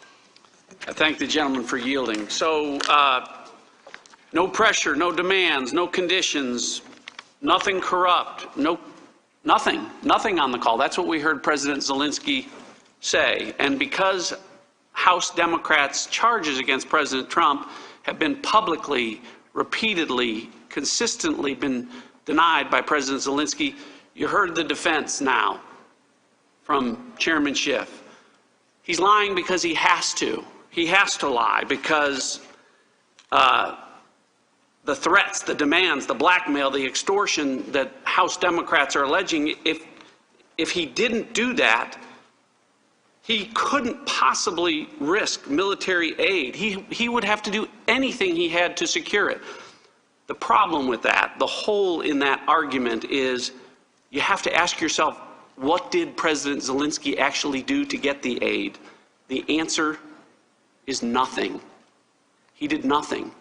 I thank the gentleman for yielding. So, no pressure, no demands, no conditions, nothing corrupt, nothing on the call. That's what we heard President Zelensky say. And because House Democrats' charges against President Trump have been publicly, repeatedly, consistently been denied by President Zelensky, you heard the defense now from Chairman Schiff. He's lying because he has to. He has to lie because the threats, the demands, the blackmail, the extortion that House Democrats are alleging, if he didn't do that, he couldn't possibly risk military aid. He would have to do anything he had to secure it. The problem with that, the hole in that argument is you have to ask yourself, what did President Zelensky actually do to get the aid? The answer is nothing. He did nothing.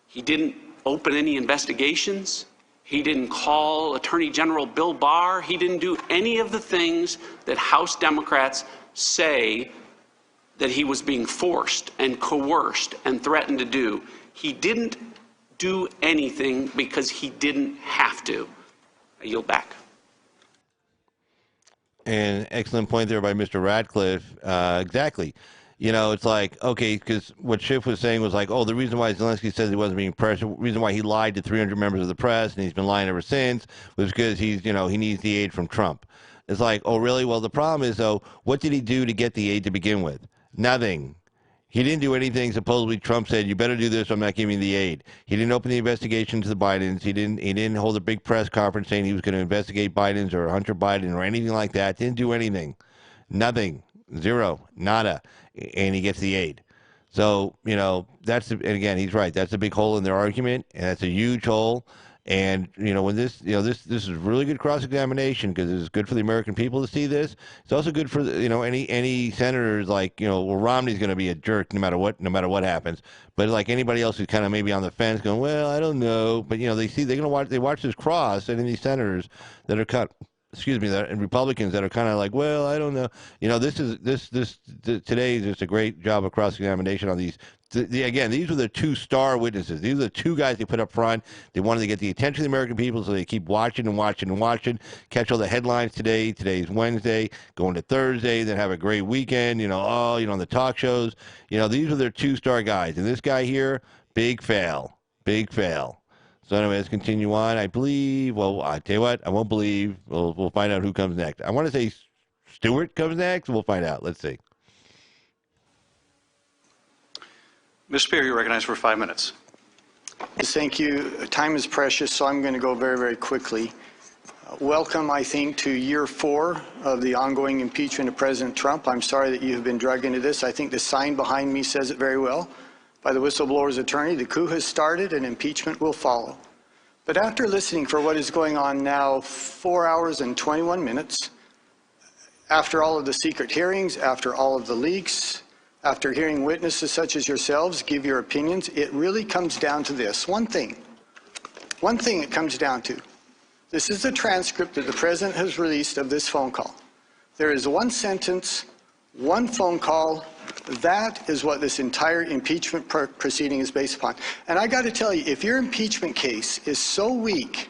He didn't open any investigations. He didn't call Attorney General Bill Barr. He didn't do any of the things that House Democrats say that he was being forced and coerced and threatened to do. He didn't do anything because he didn't have to. I yield back. An excellent point there by Mr. Radcliffe. Exactly. You know, it's like, okay, because what Schiff was saying was like, oh, the reason why Zelensky says he wasn't being pressed, the reason why he lied to 300 members of the press, and he's been lying ever since, was because he's, you know, he needs the aid from Trump. It's like, oh, really? Well, the problem is, though, what did he do to get the aid to begin with? Nothing. He didn't do anything. Supposedly, Trump said, "You better do this. Or I'm not giving you the aid." He didn't open the investigation to the Bidens. He didn't hold a big press conference saying he was going to investigate Bidens or Hunter Biden or anything like that. Didn't do anything. Nothing. Zero. Nada. And he gets the aid. So, you know, and again, he's right. That's a big hole in their argument, and that's a huge hole. And, you know, when this is really good cross-examination because it's good for the American people to see this. It's also good for, you know, any senators like, you know, well, Romney's going to be a jerk no matter what happens. But like anybody else who's kind of maybe on the fence going, well, I don't know. But, you know, they watch this cross, and these senators that are and Republicans that are kind of like, well, I don't know. You know, today is just a great job of cross-examination on these. Again, these were the two star witnesses. These are the two guys they put up front. They wanted to get the attention of the American people, so they keep watching and watching and watching. Catch all the headlines today. Today's Wednesday, going to Thursday, then have a great weekend. You know, on the talk shows. You know, these are their two-star guys. And this guy here, big fail. Big fail. So anyway, let's continue on. I believe, well, I tell you what, I won't believe. We'll find out who comes next. I want to say Stewart comes next. We'll find out. Let's see. Mr. Speaker, you're recognized for 5 minutes. Thank you. Time is precious, so I'm going to go very, very quickly. Welcome, I think, to year 4 of the ongoing impeachment of President Trump. I'm sorry that you have been dragged into this. I think the sign behind me says it very well. By the whistleblower's attorney, the coup has started and impeachment will follow. But after listening for what is going on now 4 hours and 21 minutes, after all of the secret hearings, after all of the leaks, after hearing witnesses such as yourselves give your opinions, it really comes down to this. One thing it comes down to. This is the transcript that the President has released of this phone call. There is one sentence, one phone call. That is what this entire impeachment proceeding is based upon. And I got to tell you, if your impeachment case is so weak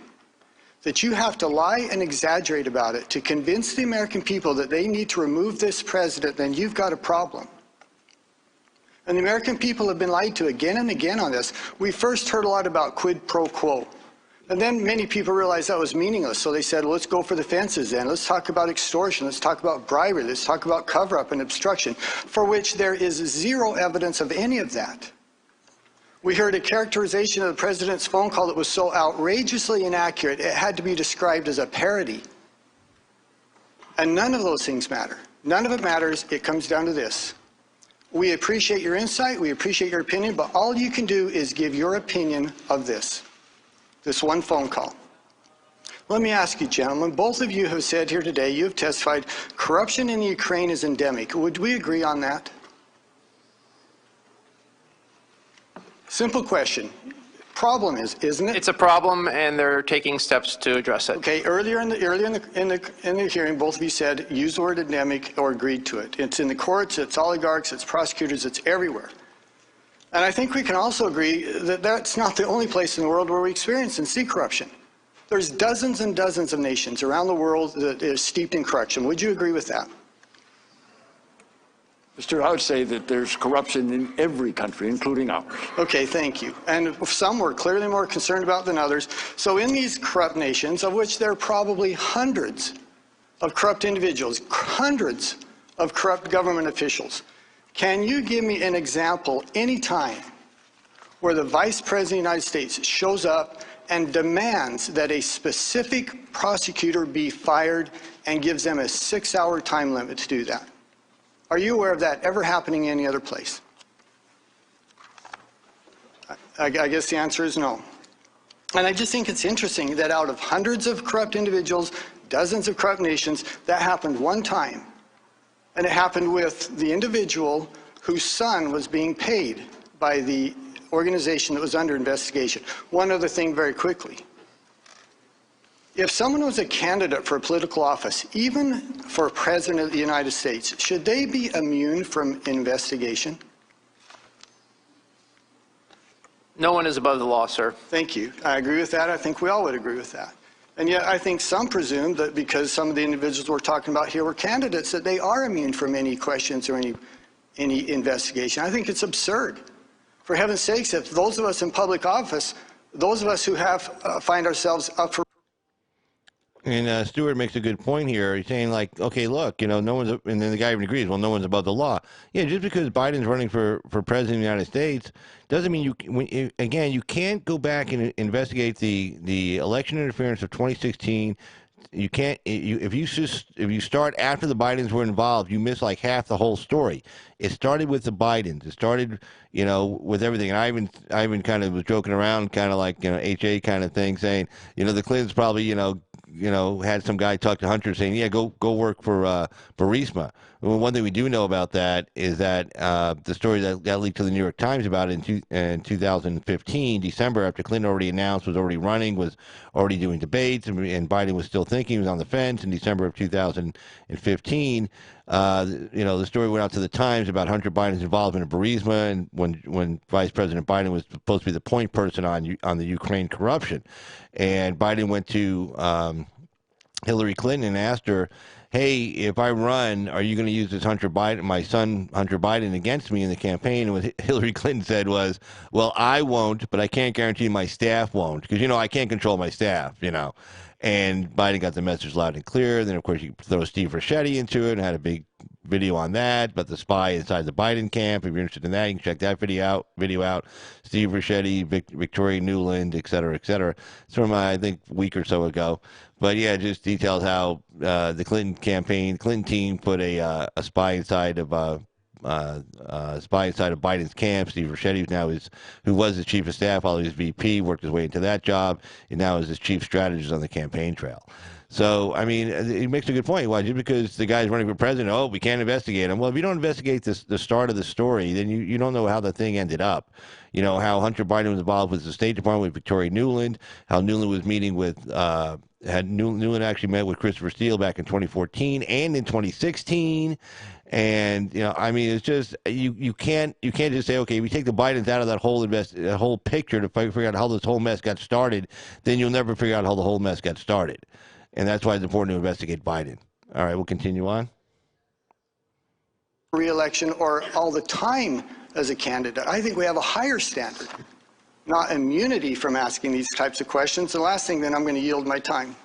that you have to lie and exaggerate about it to convince the American people that they need to remove this president, then you've got a problem. And the American people have been lied to again and again on this. We first heard a lot about quid pro quo. And then many people realized that was meaningless. So they said, well, let's go for the fences then. Let's talk about extortion. Let's talk about bribery. Let's talk about cover-up and obstruction, for which there is zero evidence of any of that. We heard a characterization of the president's phone call that was so outrageously inaccurate, it had to be described as a parody. And none of those things matter. None of it matters. It comes down to this. We appreciate your insight. We appreciate your opinion. But all you can do is give your opinion of this one phone call. Let me ask you, gentlemen, both of you have said here today, you have testified, corruption in the Ukraine is endemic. Would we agree on that? Simple question. Problem is, isn't it? It's a problem, and they're taking steps to address it. Okay. Earlier in the hearing, both of you said use the word endemic or agreed to it. It's in the courts, it's oligarchs, it's prosecutors, it's everywhere. And I think we can also agree that that's not the only place in the world where we experience and see corruption. There's dozens and dozens of nations around the world that are steeped in corruption. Would you agree with that? I would say that there's corruption in every country, including ours. Okay, thank you. And some we're clearly more concerned about than others. So in these corrupt nations, of which there are probably hundreds of corrupt individuals, hundreds of corrupt government officials, can you give me an example any time where the Vice President of the United States shows up and demands that a specific prosecutor be fired and gives them a 6-hour time limit to do that. Are you aware of that ever happening any other place? I guess the answer is no. And I just think it's interesting that out of hundreds of corrupt individuals, dozens of corrupt nations, that happened one time. And it happened with the individual whose son was being paid by the organization that was under investigation. One other thing very quickly. If someone was a candidate for a political office, even for President of the United States, should they be immune from investigation? No one is above the law, sir. Thank you. I agree with that. I think we all would agree with that. And yet I think some presume that because some of the individuals we're talking about here were candidates, that they are immune from any questions or any investigation. I think it's absurd. For heaven's sakes, if those of us in public office, those of us who have find ourselves up for. And Stewart makes a good point here. He's saying, like, okay, look, no one's, and then the guy even agrees, well, no one's above the law. Yeah, just because Biden's running for president of the United States doesn't mean you can't go back and investigate the election interference of 2016. You can't, if you start after the Bidens were involved, you miss like half the whole story. It started with the Bidens. It started, with everything. And I even kind of was joking around, kind of like, HA kind of thing, saying, the Clintons probably, had some guy talk to Hunter saying, yeah, go work for Burisma. Well, one thing we do know about that is that the story that leaked to the New York Times about it in 2015, December, after Clinton already announced, was already running, was already doing debates, and Biden was still thinking, he was on the fence in December of 2015. The story went out to the Times about Hunter Biden's involvement in Burisma, and when Vice President Biden was supposed to be the point person on the Ukraine corruption. And Biden went to Hillary Clinton and asked her, hey, if I run, are you going to use this my son Hunter Biden, against me in the campaign? And what Hillary Clinton said was, well, I won't, but I can't guarantee my staff won't, because, I can't control my staff, And Biden got the message loud and clear. Then, of course, you throw Steve Ricchetti into it and had a big video on that, but the spy inside the Biden camp. If you're interested in that, you can check that video out. Steve Ricchetti, Victoria Nuland, et cetera, et cetera. It's from, I think, a week or so ago. But yeah, it just details how the Clinton team put a spy inside of Biden's camp. Steve Ricchetti who was his chief of staff while he was VP, worked his way into that job, and now is his chief strategist on the campaign trail. So, I mean, he makes a good point. Why? Just because the guy's running for president, we can't investigate him. Well, if you don't investigate the start of the story, then you don't know how the thing ended up. How Hunter Biden was involved with the State Department, with Victoria Nuland, how Nuland was meeting with, Nuland actually met with Christopher Steele back in 2014 and in 2016. And, it's just, you can't just say, okay, we take the Bidens out of that whole picture to figure out how this whole mess got started, then you'll never figure out how the whole mess got started. And that's why it's important to investigate Biden. All right, we'll continue on. Re-election or all the time as a candidate. I think we have a higher standard, not immunity from asking these types of questions. The last thing, then I'm going to yield my time.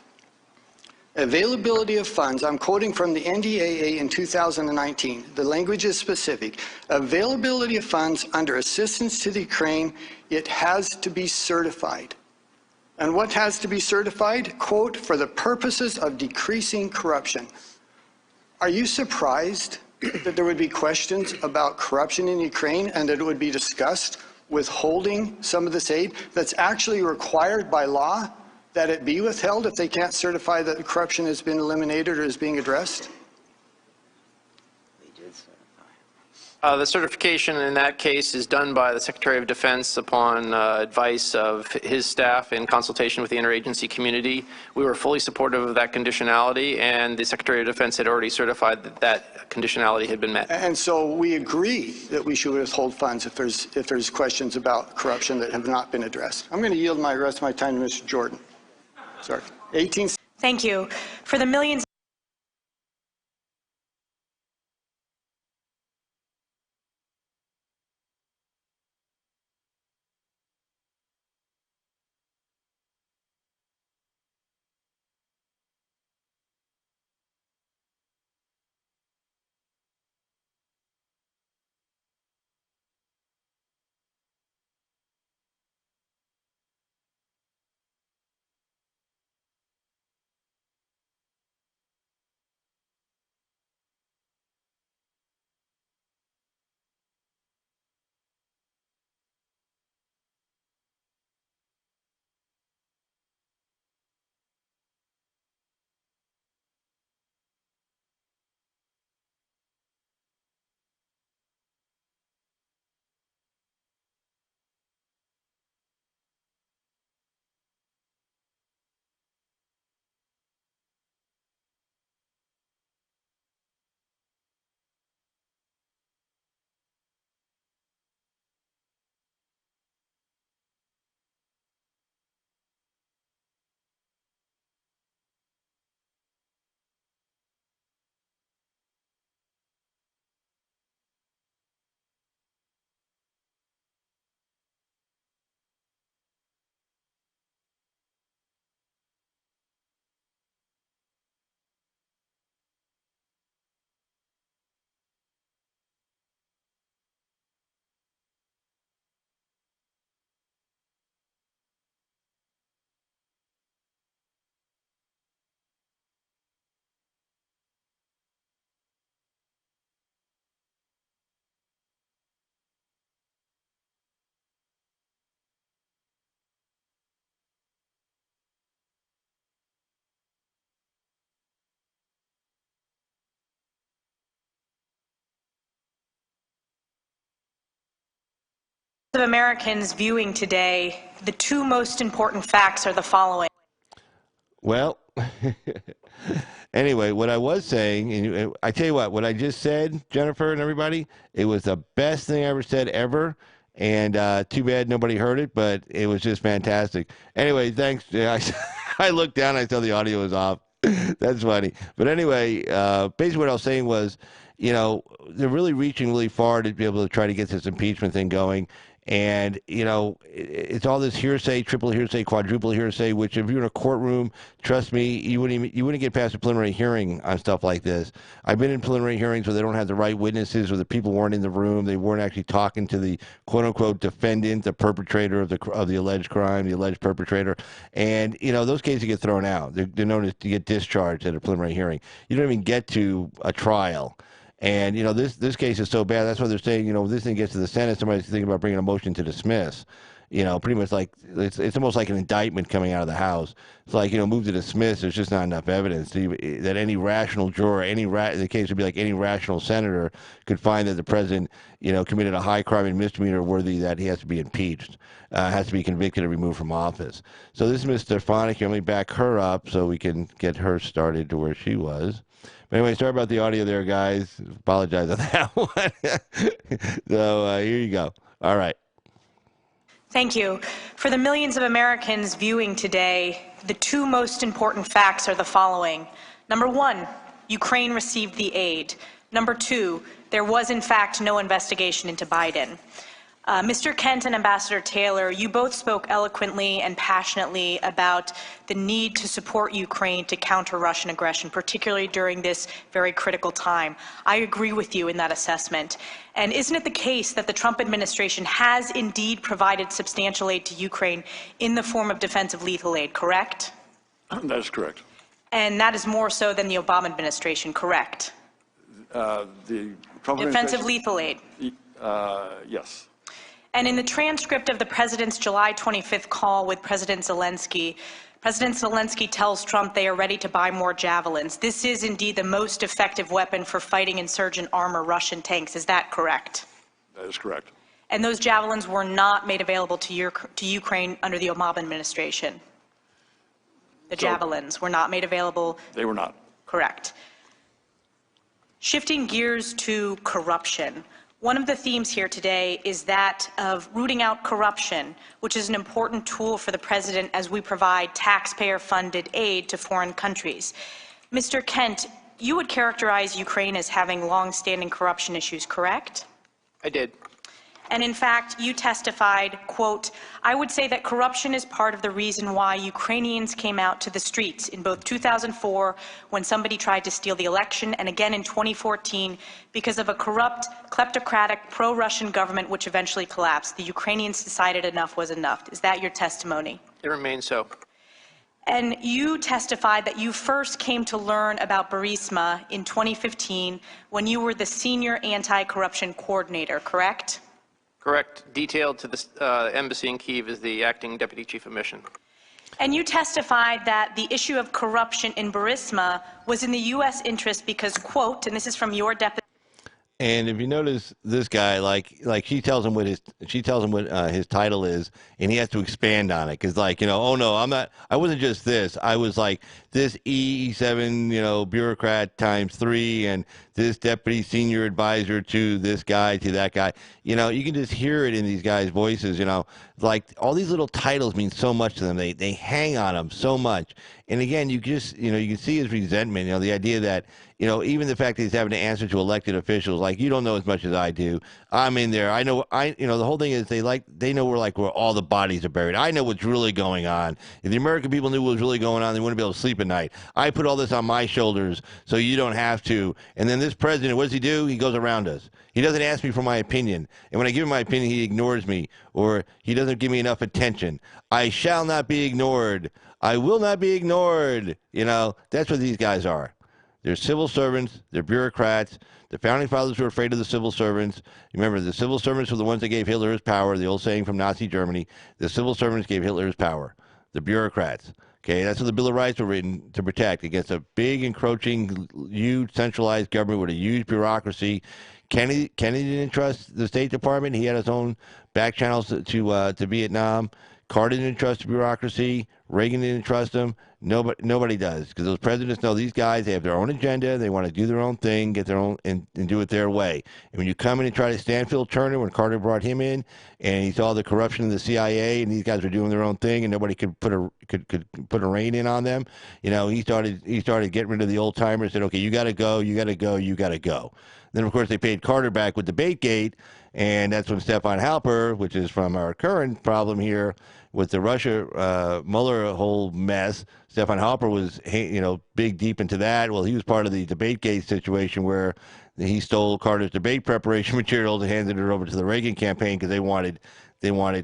Availability of funds. I'm quoting from the NDAA in 2019. The language is specific. Availability of funds under assistance to the Ukraine, it has to be certified. And what has to be certified? Quote, for the purposes of decreasing corruption. Are you surprised that there would be questions about corruption in Ukraine and that it would be discussed withholding some of this aid that's actually required by law that it be withheld if they can't certify that the corruption has been eliminated or is being addressed? The certification in that case is done by the Secretary of Defense upon advice of his staff in consultation with the interagency community. We were fully supportive of that conditionality, and the Secretary of Defense had already certified that that conditionality had been met. And so we agree that we should withhold funds if there's questions about corruption that have not been addressed. I'm going to yield the rest of my time to Mr. Jordan. Sorry. Thank you. For the millions Of Americans viewing today, the two most important facts are the following. Well, anyway, what I was saying, and I tell you what I just said, Jennifer and everybody, it was the best thing I ever said ever. And too bad nobody heard it, but it was just fantastic. Anyway, thanks. Yeah, I looked down, I saw the audio was off. That's funny. But anyway, basically what I was saying was, they're really reaching really far to be able to try to get this impeachment thing going. And, it's all this hearsay, triple hearsay, quadruple hearsay, which if you're in a courtroom, trust me, you wouldn't get past a preliminary hearing on stuff like this. I've been in preliminary hearings where they don't have the right witnesses, or the people weren't in the room. They weren't actually talking to the quote unquote defendant, the perpetrator of the alleged crime, the alleged perpetrator. And, those cases get thrown out. They're known to get discharged at a preliminary hearing. You don't even get to a trial. And, this case is so bad. That's why they're saying, this thing gets to the Senate, somebody's thinking about bringing a motion to dismiss. Pretty much like it's almost like an indictment coming out of the House. It's like, move to dismiss. There's just not enough evidence that any rational juror, the case would be like any rational senator could find that the president, committed a high crime and misdemeanor worthy that he has to be impeached, has to be convicted and removed from office. So this is Ms. Stefanik. Let me back her up so we can get her started to where she was. But anyway, sorry about the audio there, guys. Apologize on that one. So here you go. All right. Thank you. For the millions of Americans viewing today, the two most important facts are the following. Number one, Ukraine received the aid. Number two, there was in fact no investigation into Biden. Mr. Kent and Ambassador Taylor, you both spoke eloquently and passionately about the need to support Ukraine to counter Russian aggression, particularly during this very critical time. I agree with you in that assessment. And isn't it the case that the Trump administration has indeed provided substantial aid to Ukraine in the form of defensive lethal aid, correct? That is correct. And that is more so than the Obama administration, correct? The Trump Defensive lethal aid. Yes. And in the transcript of the president's July 25th call with President Zelensky tells Trump they are ready to buy more javelins. This is indeed the most effective weapon for fighting insurgent armor Russian tanks. Is that correct? That is correct. And those javelins were not made available to Ukraine under the Obama administration? The javelins were not made available? They were not. Correct. Shifting gears to corruption. One of the themes here today is that of rooting out corruption, which is an important tool for the president as we provide taxpayer-funded aid to foreign countries. Mr. Kent, you would characterize Ukraine as having long-standing corruption issues, correct? I did. And in fact, you testified, quote, I would say that corruption is part of the reason why Ukrainians came out to the streets in both 2004 when somebody tried to steal the election and again in 2014 because of a corrupt, kleptocratic, pro-Russian government which eventually collapsed. The Ukrainians decided enough was enough. Is that your testimony? It remains so. And you testified that you first came to learn about Burisma in 2015 when you were the senior anti-corruption coordinator, correct? Correct. Detailed to the embassy in Kyiv as the acting deputy chief of mission. And you testified that the issue of corruption in Burisma was in the U.S. interest because, quote, and this is from your deposition. And if you notice, this guy, like she tells him what his title is, and he has to expand on it because, oh no, I wasn't just this. I was like this E7, bureaucrat times 3, and this deputy senior advisor to this guy to that guy. You can just hear it in these guys' voices. Like all these little titles mean so much to them. They hang on them so much. And again, you just you can see his resentment. The idea that even the fact that he's having to answer to elected officials, like, you don't know as much as I do. I'm in there. I know. The whole thing is they know where all the bodies are buried. I know what's really going on. If the American people knew what was really going on, they wouldn't be able to sleep at night. I put all this on my shoulders so you don't have to. And then this president, what does he do? He goes around us. He doesn't ask me for my opinion. And when I give him my opinion, he ignores me, or he doesn't give me enough attention. I shall not be ignored. I will not be ignored. That's what these guys are. They're civil servants. They're bureaucrats. The founding fathers were afraid of the civil servants. Remember, the civil servants were the ones that gave Hitler his power, the old saying from Nazi Germany. The civil servants gave Hitler his power. the bureaucrats. Okay, that's what the Bill of Rights were written to protect against a big, encroaching, huge, centralized government with a huge bureaucracy. Kennedy didn't trust the State Department. He had his own back channels to Vietnam. Carter didn't trust the bureaucracy. Reagan didn't trust them. Nobody does, because those presidents know these guys. They have their own agenda. They want to do their own thing, get their own, and do it their way. And when you come in and try to Stanfield Turner, when Carter brought him in, and he saw the corruption of the CIA, and these guys were doing their own thing, and nobody could put a rein in on them. He started getting rid of the old timers. Said, okay, you got to go, you got to go, you got to go. Then, of course, they paid Carter back with DebateGate, and that's when Stefan Halper, which is from our current problem here with the Russia Mueller whole mess, Stefan Halper was, big deep into that. Well, he was part of the DebateGate situation where he stole Carter's debate preparation materials and handed it over to the Reagan campaign because they wanted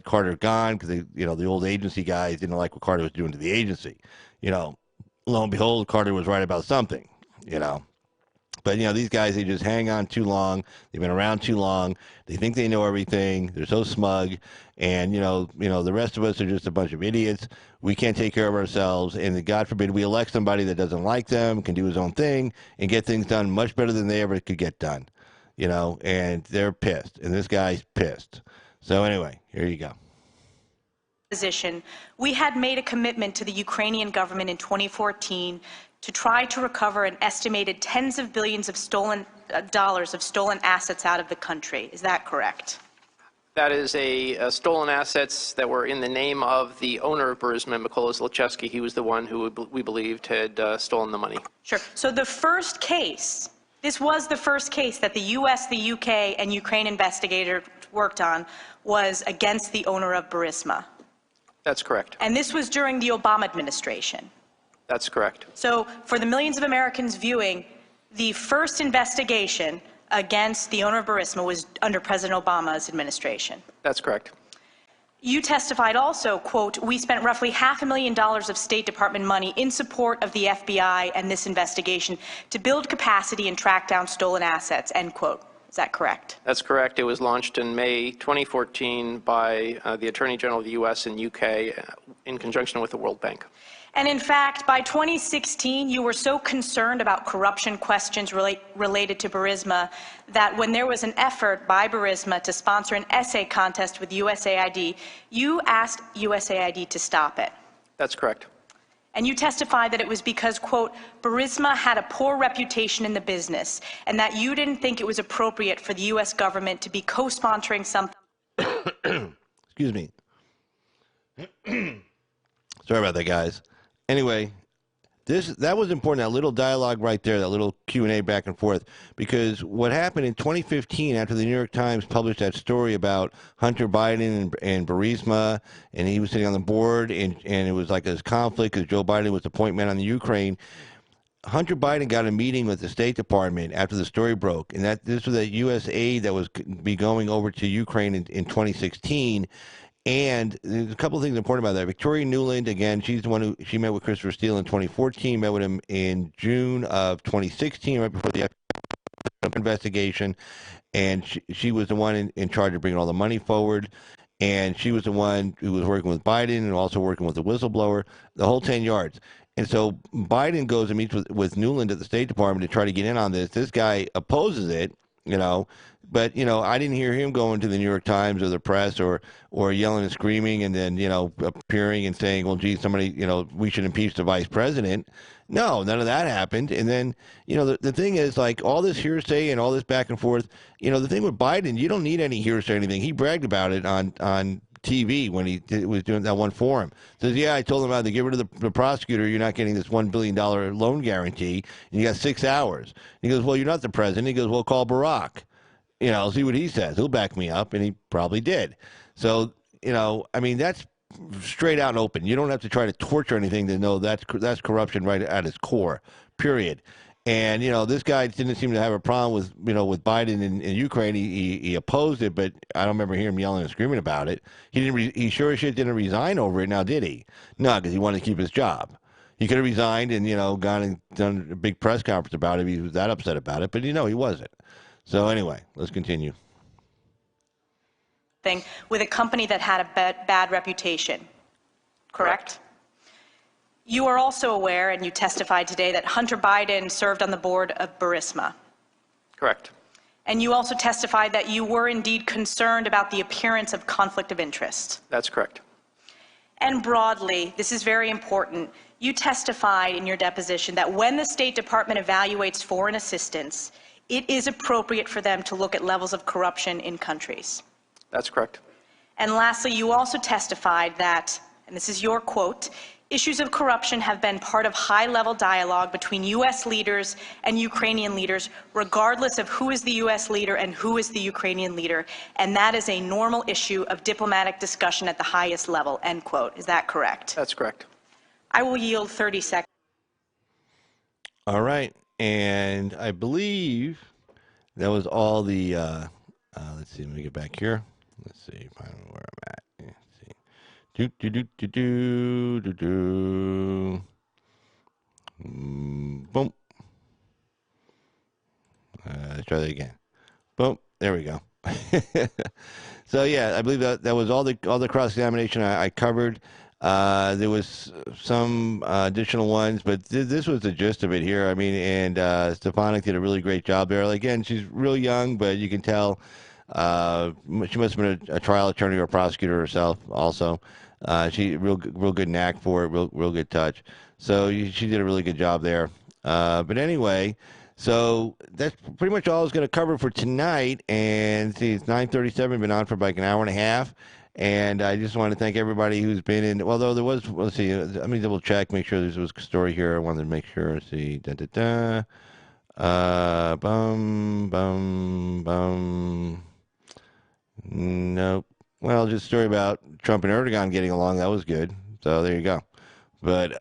Carter gone because the old agency guys didn't like what Carter was doing to the agency. Lo and behold, Carter was right about something. But, these guys, they just hang on too long. They've been around too long. They think they know everything. They're so smug. And, the rest of us are just a bunch of idiots. We can't take care of ourselves. And God forbid we elect somebody that doesn't like them, can do his own thing, and get things done much better than they ever could get done. And they're pissed. And this guy's pissed. So anyway, here you go. We had made a commitment to the Ukrainian government in 2014 to try to recover an estimated tens of billions of dollars of stolen assets out of the country. Is that correct? That is a stolen assets that were in the name of the owner of Burisma, Mykola Zlochevsky. He was the one who we believed had stolen the money. Sure. So the first case, this was the first case that the U.S., the U.K., and Ukraine investigators worked on, was against the owner of Burisma. That's correct. And this was during the Obama administration. That's correct. So for the millions of Americans viewing, the first investigation against the owner of Burisma was under President Obama's administration. That's correct. You testified also, quote, we spent roughly $500,000 of State Department money in support of the FBI and this investigation to build capacity and track down stolen assets, end quote. Is that correct? That's correct. It was launched in May 2014 by the Attorney General of the U.S. and U.K. In conjunction with the World Bank. And in fact, by 2016, you were so concerned about corruption questions related to Burisma that when there was an effort by Burisma to sponsor an essay contest with USAID, you asked USAID to stop it. That's correct. And you testified that it was because, quote, Burisma had a poor reputation in the business and that you didn't think it was appropriate for the U.S. government to be co-sponsoring something. Excuse me. Sorry about that, guys. Anyway, that was important, that little dialogue right there, that little Q&A back and forth, because what happened in 2015 after the New York Times published that story about Hunter Biden and Burisma, and he was sitting on the board, and it was like this conflict because Joe Biden was the point man on the Ukraine, Hunter Biden got a meeting with the State Department after the story broke, and that this was a U.S. aid that was be going over to Ukraine in 2016. And there's a couple of things important about that. Victoria Nuland, again, she's the one she met with Christopher Steele in 2014, met with him in June of 2016, right before the investigation. And she was the one in charge of bringing all the money forward. And she was the one who was working with Biden and also working with the whistleblower, the whole 10 yards. And so Biden goes and meets with Nuland at the State Department to try to get in on this. This guy opposes it, But, I didn't hear him going to the New York Times or the press or yelling and screaming and then, appearing and saying, well, gee, somebody, we should impeach the vice president. No, none of that happened. And then, the thing is, like, all this hearsay and all this back and forth, the thing with Biden, you don't need any hearsay or anything. He bragged about it on TV when he was doing that one forum. Says, yeah, I told him I had to get rid of the prosecutor. You're not getting this $1 billion loan guarantee. And you got 6 hours. He goes, well, you're not the president. He goes, well, call Barack. See what he says. He'll back me up, and he probably did. So, that's straight out and open. You don't have to try to torture anything to know that's corruption right at its core, period. And, this guy didn't seem to have a problem with Biden in Ukraine. He opposed it, but I don't remember hearing him yelling and screaming about it. He sure as shit didn't resign over it now, did he? No, because he wanted to keep his job. He could have resigned and, gone and done a big press conference about it if he was that upset about it, but, he wasn't. So anyway, let's continue. With a company that had a bad reputation, correct? You are also aware, and you testified today, that Hunter Biden served on the board of Burisma. Correct. And you also testified that you were indeed concerned about the appearance of conflict of interest. That's correct. And broadly, this is very important, you testified in your deposition that when the State Department evaluates foreign assistance, it is appropriate for them to look at levels of corruption in countries. That's correct. And lastly, you also testified that, and this is your quote, issues of corruption have been part of high-level dialogue between U.S. leaders and Ukrainian leaders, regardless of who is the U.S. leader and who is the Ukrainian leader, and that is a normal issue of diplomatic discussion at the highest level, end quote. Is that correct? That's correct. I will yield 30 seconds. All right. And I believe that was all the, let's see, let me get back here. Let's see, find where I'm at. Boom. Let's try that again. Boom. There we go. So yeah, I believe that was all the cross-examination I covered. There was some additional ones, but this was the gist of it here. I mean, and Stefanik did a really great job there. Again, she's real young, but you can tell she must have been a trial attorney or a prosecutor herself also. She real good knack for it, real good touch. So she did a really good job there. But anyway, so that's pretty much all I was going to cover for tonight. And see, it's 9:37. Been on for like an hour and a half. And I just want to thank everybody who's been in. Although there was, let's see, let me double check, make sure there was a story here. I wanted to make sure. Let's see, Nope. Well, just a story about Trump and Erdogan getting along. That was good. So there you go. But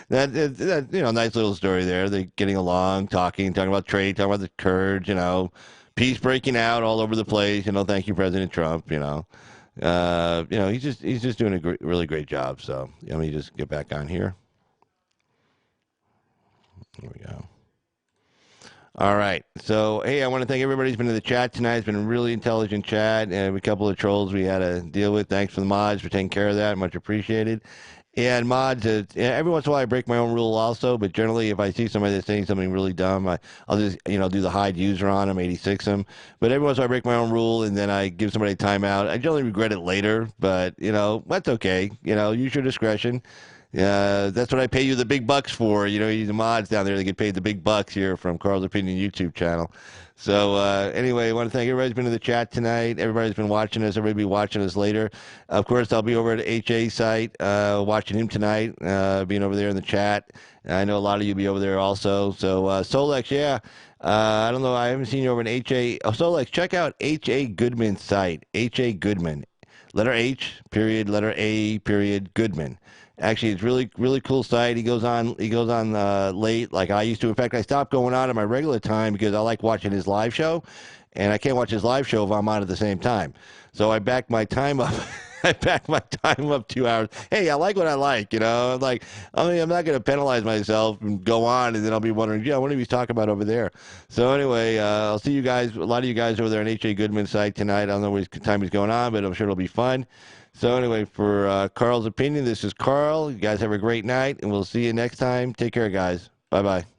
that nice little story there. They're getting along, talking about trade, talking about the Kurds, peace breaking out all over the place. Thank you, President Trump. He's just doing a really great job. So let me just get back on here. Here we go. All right. So, hey, I want to thank everybody who's been in the chat tonight. It's been a really intelligent chat, and a couple of trolls we had to deal with. Thanks for the mods for taking care of that. Much appreciated. And mods, every once in a while I break my own rule also, but generally if I see somebody that's saying something really dumb, I'll just, do the hide user on them, 86 them. But every once in a while I break my own rule, and then I give somebody a timeout. I generally regret it later, but, that's okay. Use your discretion. That's what I pay you the big bucks for. You the mods down there, they get paid the big bucks here from Carl's Opinion YouTube channel. So anyway, I want to thank everybody who's been in the chat tonight. Everybody's been watching us. Everybody will be watching us later. Of course, I'll be over at HA's site watching him tonight, being over there in the chat. I know a lot of you will be over there also. So Solex, yeah. I don't know. I haven't seen you over in HA. Oh, Solex, check out HA Goodman's site. HA Goodman. Letter H, period, letter A, period, Goodman. Actually, it's really, really cool site. He goes on late like I used to. In fact, I stopped going on at my regular time because I like watching his live show, and I can't watch his live show if I'm on at the same time. So I backed my time up. I backed my time up 2 hours. Hey, I like what I like, I'm not going to penalize myself and go on, and then I'll be wondering, what are you talking about over there? So anyway, I'll see you guys, a lot of you guys over there on H.A. Goodman's site tonight. I don't know what time he's going on, but I'm sure it'll be fun. So anyway, for Carl's Opinion, this is Carl. You guys have a great night, and we'll see you next time. Take care, guys. Bye-bye.